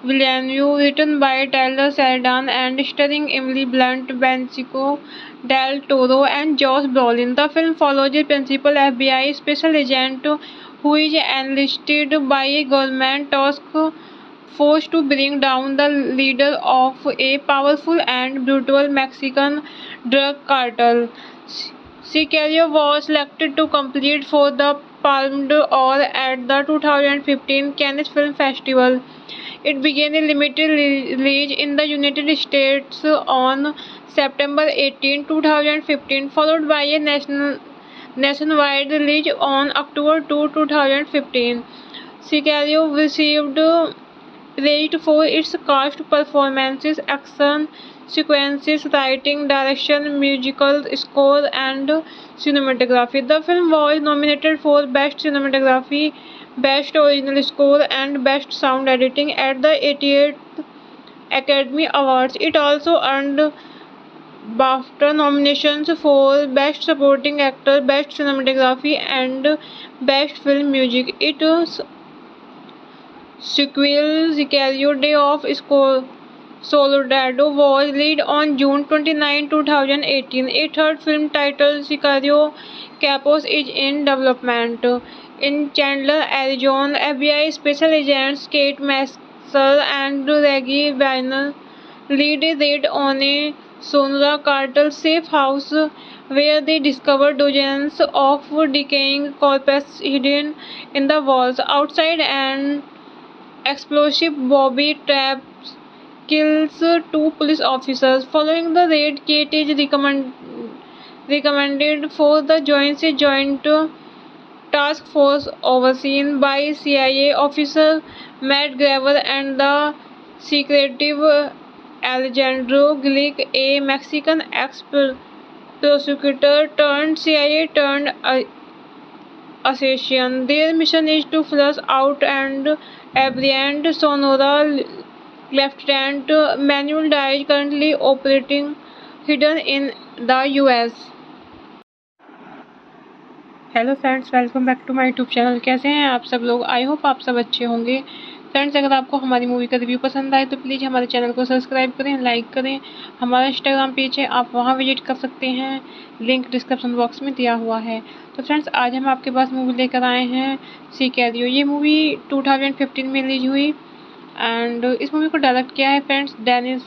Speaker 1: Villeneuve, written by Taylor Sheridan and starring Emily Blunt, Benicio del Toro, and Josh Brolin. The film follows a principal FBI special agent who is enlisted by a government task force to bring down the leader of a powerful and brutal Mexican drug cartel. Sicario was selected to compete for the Palme d'Or at the 2015 Cannes Film Festival. It began a limited release in the United States on September 18, 2015, followed by a nationwide release on October 2, 2015. Sicario received praised for its cast performances, action sequences, writing, direction, musical score, and cinematography. The film was nominated for Best Cinematography, Best Original Score, and Best Sound Editing at the 88th Academy Awards. It also earned BAFTA nominations for Best Supporting Actor, Best Cinematography, and Best Film Music. Its sequel, Sicario: Day of Soldado was released on June 29, 2018. A third film titled Sicario Capos is in development. In Chandler, Arizona, FBI special agents Kate Mansell and Reggie Weiner lead a raid on a Sonora cartel safe house where they discover dozens of decaying corpses hidden in the walls. Outside, an explosive Bobby traps kills two police officers. Following the raid, Kate is recommended for the Joint Task Force overseen by CIA officer Matt Graver and the secretive Alejandro Glick, a Mexican ex-prosecutor turned CIA turned assassin. Their mission is to flush out and apprehend Sonora Lieutenant Manuel Diaz, currently operating hidden in the US. Hello friends, welcome back to my YouTube channel. कैसे हैं आप सब लोग? I hope आप सब अच्छे होंगे। Friends, अगर आपको हमारी मूवी का रिव्यू पसंद आए तो प्लीज़ हमारे चैनल को सब्सक्राइब करें, लाइक करें। हमारा इंस्टाग्राम पेज है, आप वहां विजिट कर सकते हैं, लिंक डिस्क्रिप्शन बॉक्स में दिया हुआ है। तो फ्रेंड्स, आज हम आपके पास मूवी लेकर आए हैं सिकैरियो। ये मूवी 2015 में रिलीज हुई एंड इस मूवी को डायरेक्ट किया है फ्रेंड्स डेनिस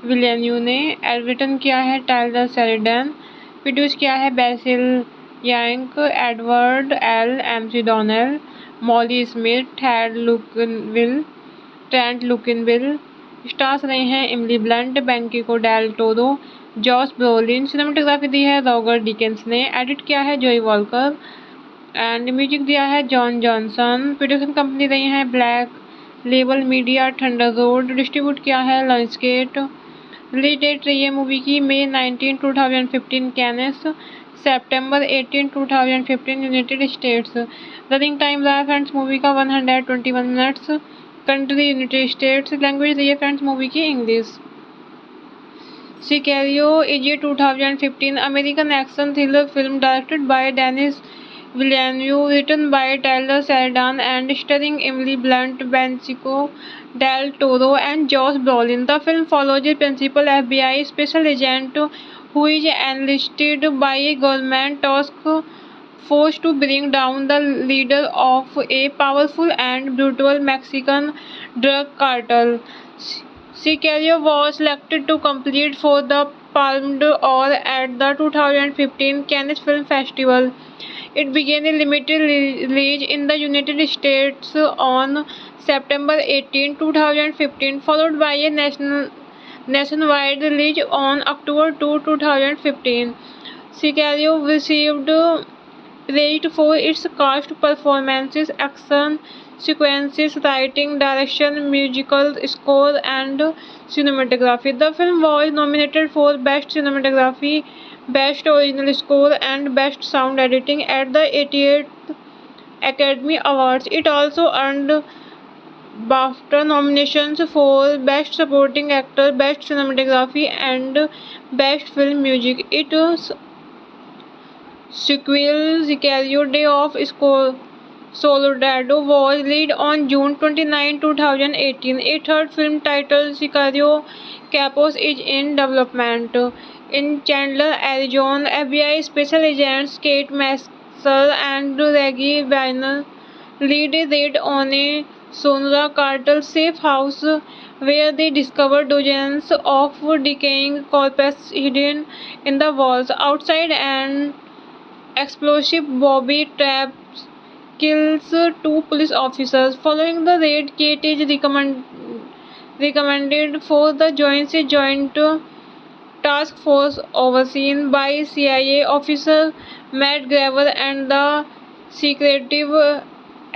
Speaker 1: विलेन्यू ने। रिटन किया है टाइलर शेरिडन। प्रोड्यूस किया है Basil rank, Edward L McDonnell, Molly Smith, Trent Luckinbill. Stars रहे हैं Emily Blunt, Benicio Del Toro, Josh Brolin. Cinematography दी है रॉगर डिकेंस ने। एडिट किया है जोई वॉलकर एंड म्यूजिक दिया है जॉन जॉनसन। प्रोडक्शन कंपनी रही है Black Label Media, Thunder Road. Distribute किया है लायंसगेट। रिलीज डेट रही है मूवी की मई 19, 2015 कैनेस, सितंबर 18, 2015 यूनाइटेड स्टेट्स। रनिंग टाइम रहा है फ्रेंड्स मूवी का 121 minutes. Country United States. Language रही है फ्रेंड्स मूवी की English. Sicario is a 2015 American action thriller film directed by Denis Villeneuve, written by Taylor Sheridan and starring Emily Blunt, Benicio del Toro and Josh Brolin. The film follows a principal FBI special agent who is enlisted by a government task force to bring down the leader of a powerful and brutal Mexican drug cartel. Sicario was selected to compete for the Palme d'Or at the 2015 Cannes Film Festival. It began a limited release in the United States on September 18, 2015, followed by a nationwide release on October 2, 2015. Sicario received praised for its cast performances, action sequences, writing, direction, musical score, and cinematography. The film was nominated for Best Cinematography, Best Original Score, and Best Sound Editing at the 88th Academy Awards. It also earned BAFTA nominations for Best Supporting Actor, Best Cinematography, and Best Film Music. Its sequel, Sicario: Day of Soldado, was released on June 29, 2018. A third film titled Sicario Capos is in development. In Chandler, Arizona, FBI special agents Kate Mansell and Reggie Weiner lead a raid on a Sonora cartel safe house where they discover dozens of decaying corpses hidden in the walls. Outside, an explosive Bobby traps kills two police officers. Following the raid, Kate is recommended for the Joint Task Force overseen by CIA officer Matt Graver and the secretive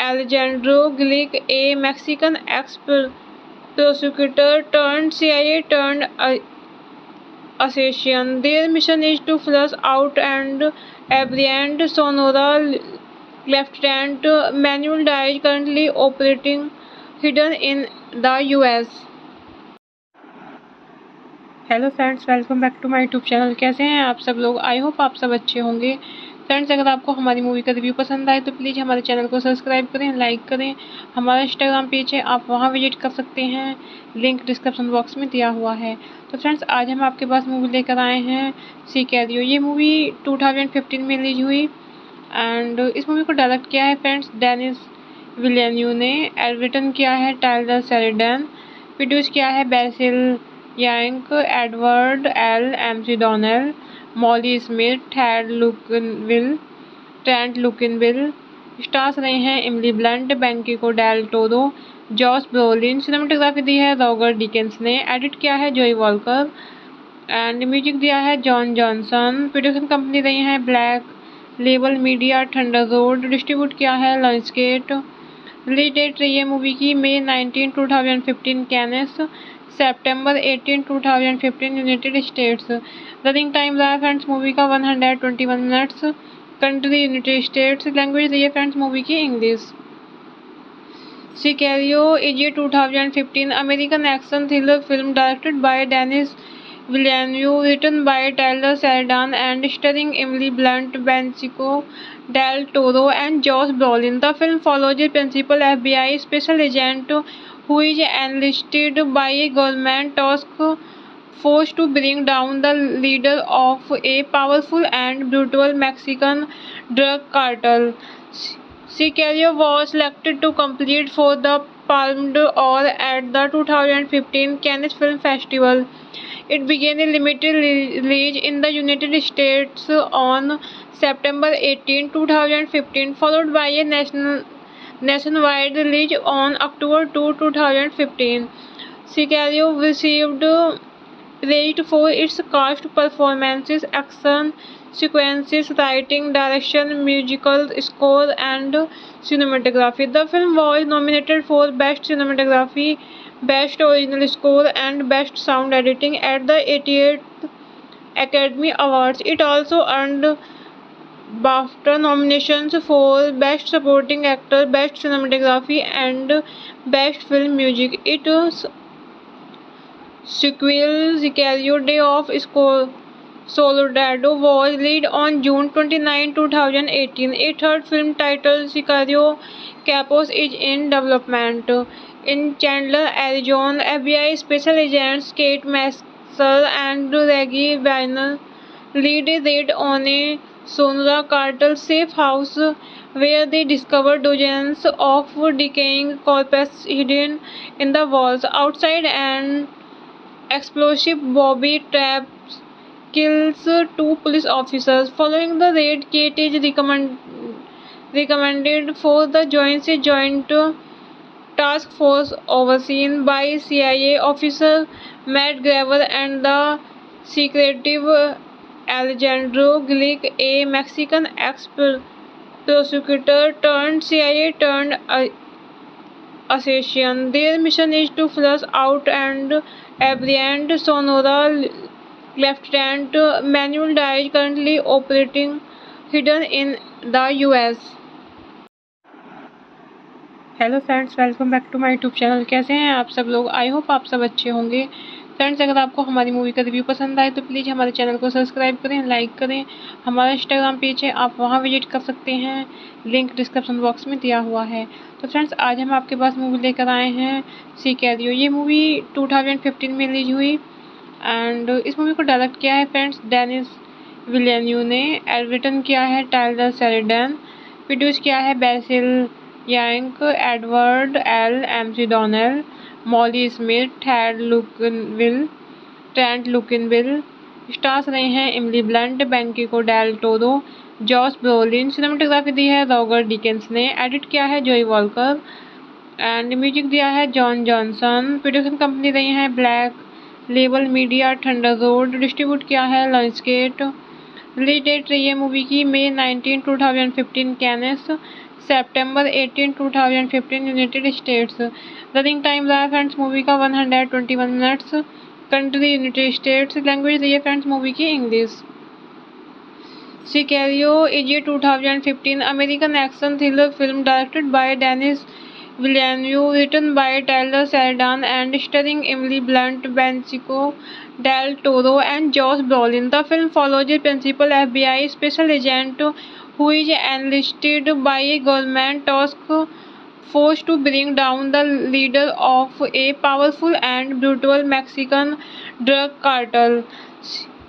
Speaker 1: Alejandro Glick, a Mexican ex-prosecutor turned CIA turned assassin. Their mission is to flush out and apprehend Sonora Lieutenant Manuel Diaz, currently operating hidden in the US. Hello friends, welcome back to my YouTube channel. कैसे हैं आप सब लोग? I hope आप सब अच्छे होंगे। Friends, अगर आपको हमारी मूवी का रिव्यू पसंद आए तो प्लीज़ हमारे चैनल को सब्सक्राइब करें, लाइक करें। हमारा इंस्टाग्राम पेज है, आप वहां विजिट कर सकते हैं, लिंक डिस्क्रिप्शन बॉक्स में दिया हुआ है। तो फ्रेंड्स, आज हम आपके पास मूवी लेकर आए हैं सिकैरियो। ये मूवी 2015 में रिलीज हुई एंड इस मूवी को डायरेक्ट किया है फ्रेंड्स डेनिस विलेन्यू ने। रिटन किया है टाइलर शेरिडन। प्रोड्यूस किया है Basil rank, Edward L McDonnell, Molly Smith, Trent Luckinbill. Stars रहे हैं Emily Blunt, Benicio Del Toro, Josh Brolin. Cinematography दी है रॉगर डिकेंस ने। एडिट किया है जोई वॉलकर एंड म्यूजिक दिया है जॉन जॉनसन। प्रोडक्शन कंपनी रही है Black Label Media, Thunder Road. Distribute किया है लॉन्चगेट। रिलीज डेट रही है मूवी की मई 19, 2015 कैनेस, सितंबर 18, 2015 यूनाइटेड स्टेट्स। रनिंग टाइम रहा है फ्रेंड्स मूवी का 121 minutes. Country United States. Language रही है फ्रेंड्स मूवी की English. Sicario is a 2015 American action thriller film directed by Denis Villeneuve, written by Taylor Sheridan and starring Emily Blunt, Benicio del Toro, and Josh Brolin. The film follows a principal FBI special agent who is enlisted by a government task force to bring down the leader of a powerful and brutal Mexican drug cartel. Sicario was selected to compete for the Palme d'Or at the 2015 Cannes Film Festival. It began a limited release in the United States on September 18, 2015, followed by a nationwide release on October 2, 2015. Sicario received praised for its cast performances, action sequences, writing, direction, musical score, and cinematography. The film was nominated for Best Cinematography, Best Original Score, and Best Sound Editing at the 88th Academy Awards. It also earned BAFTA nominations for Best Supporting Actor, Best Cinematography, and Best Film Music. Its sequel, Sicario: Day of Soldado, was released on June 29, 2018. A third film titled Sicario: Capos is in development. In Chandler, Arizona, FBI special agents Kate Masser and Reggie Weiner lead a raid on a Sonora cartel safe house where they discover dozens of decaying corpses hidden in the walls. Outside, an explosive Bobby traps kills two police officers. Following the raid, Kate is recommended for the Joint Task Force overseen by CIA officer Matt Graver and the secretive Alejandro Glick, a Mexican ex-prosecutor turned CIA turned assassin. Their mission is to flush out and apprehend Sonora Lieutenant Manuel Diaz, currently operating hidden in the US. Hello friends, welcome back to my YouTube channel. कैसे हैं आप सब लोग? I hope आप सब अच्छे होंगे। Friends, अगर आपको हमारी मूवी का रिव्यू पसंद आए तो प्लीज़ हमारे चैनल को सब्सक्राइब करें, लाइक करें। हमारा इंस्टाग्राम पेज है, आप वहां विजिट कर सकते हैं, लिंक डिस्क्रिप्शन बॉक्स में दिया हुआ है। तो फ्रेंड्स, आज हम आपके पास मूवी लेकर आए हैं सिकैरियो। ये मूवी 2015 में रिलीज हुई एंड इस मूवी को डायरेक्ट किया है फ्रेंड्स डेनिस विलेन्यू ने। रिटन किया है टाइलर शेरिडन। प्रोड्यूस किया है Basil rank, Edward L McDonnell, Molly Smith, Trent Luckinbill. Stars रहे हैं Emily Blunt, Benicio Del Toro, Josh Brolin. Cinematography दी है रॉगर डिकेंस ने। एडिट किया है जोई वॉलकर एंड म्यूजिक दिया है जॉन जॉनसन। प्रोडक्शन कंपनी रही है Black Label Media, Thunder Road. Distribute किया है लॉन्चगेट। रिलीज डेट रही है मूवी की मई 19, 2015 कैनेस, सितंबर 18, 2015 यूनाइटेड स्टेट्स। रनिंग टाइम रहा है फ्रेंड्स मूवी का 121 minutes. Country United States. Language रही है फ्रेंड्स मूवी की English. Sicario is a 2015 American action thriller film directed by Denis Villeneuve, written by Taylor Sheridan and starring Emily Blunt, Benicio del Toro, and Josh Brolin. The film follows a principal FBI special agent who is enlisted by a government task force to bring down the leader of a powerful and brutal Mexican drug cartel.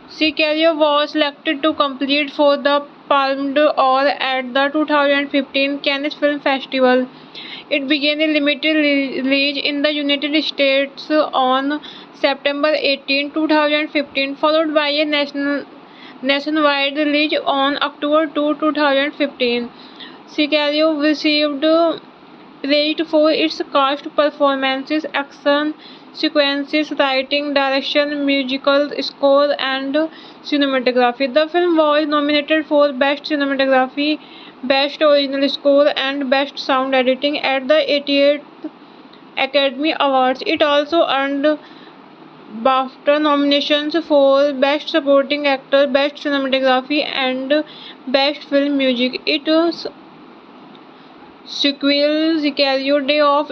Speaker 1: Sicario was selected to compete for the Palme d'Or at the 2015 Cannes Film Festival. It began a limited release in the United States on September 18, 2015, followed by a nationwide release on October 2, 2015. Sicario received praised for its cast performances, action sequences, writing, direction, musical score, and cinematography. The film was nominated for Best Cinematography, Best Original Score, and Best Sound Editing at the 88th Academy Awards. It also earned BAFTA nominations for Best Supporting Actor, Best Cinematography, and Best Film Music. Its sequel, Sicario Day of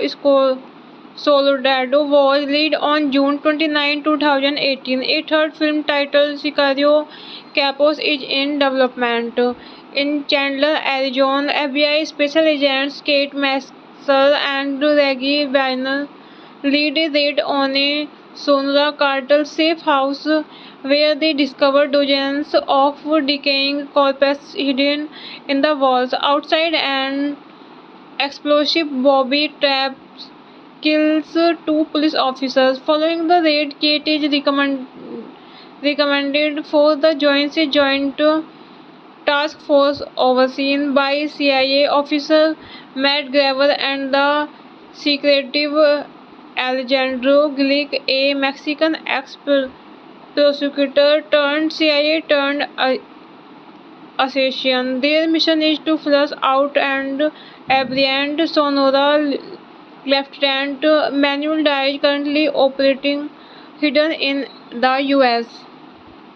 Speaker 1: Soldado, was released on June 29, 2018. A third film titled Sicario Capos is in development. In Chandler, Arizona, FBI special agents Kate Masser and Reggie Weiner lead a raid on a Sonora cartel safe house where they discover dozens of decaying corpses hidden in the walls. Outside, an explosive Bobby traps kills two police officers. Following the raid, Kate is recommended for the Joint Task Force overseen by CIA officer Matt Graver and the secretive Alejandro Glick, a Mexican ex-prosecutor turned CIA turned assassin. Their mission is to flush out and apprehend Sonora Lieutenant Manuel Diaz, currently operating hidden in the US.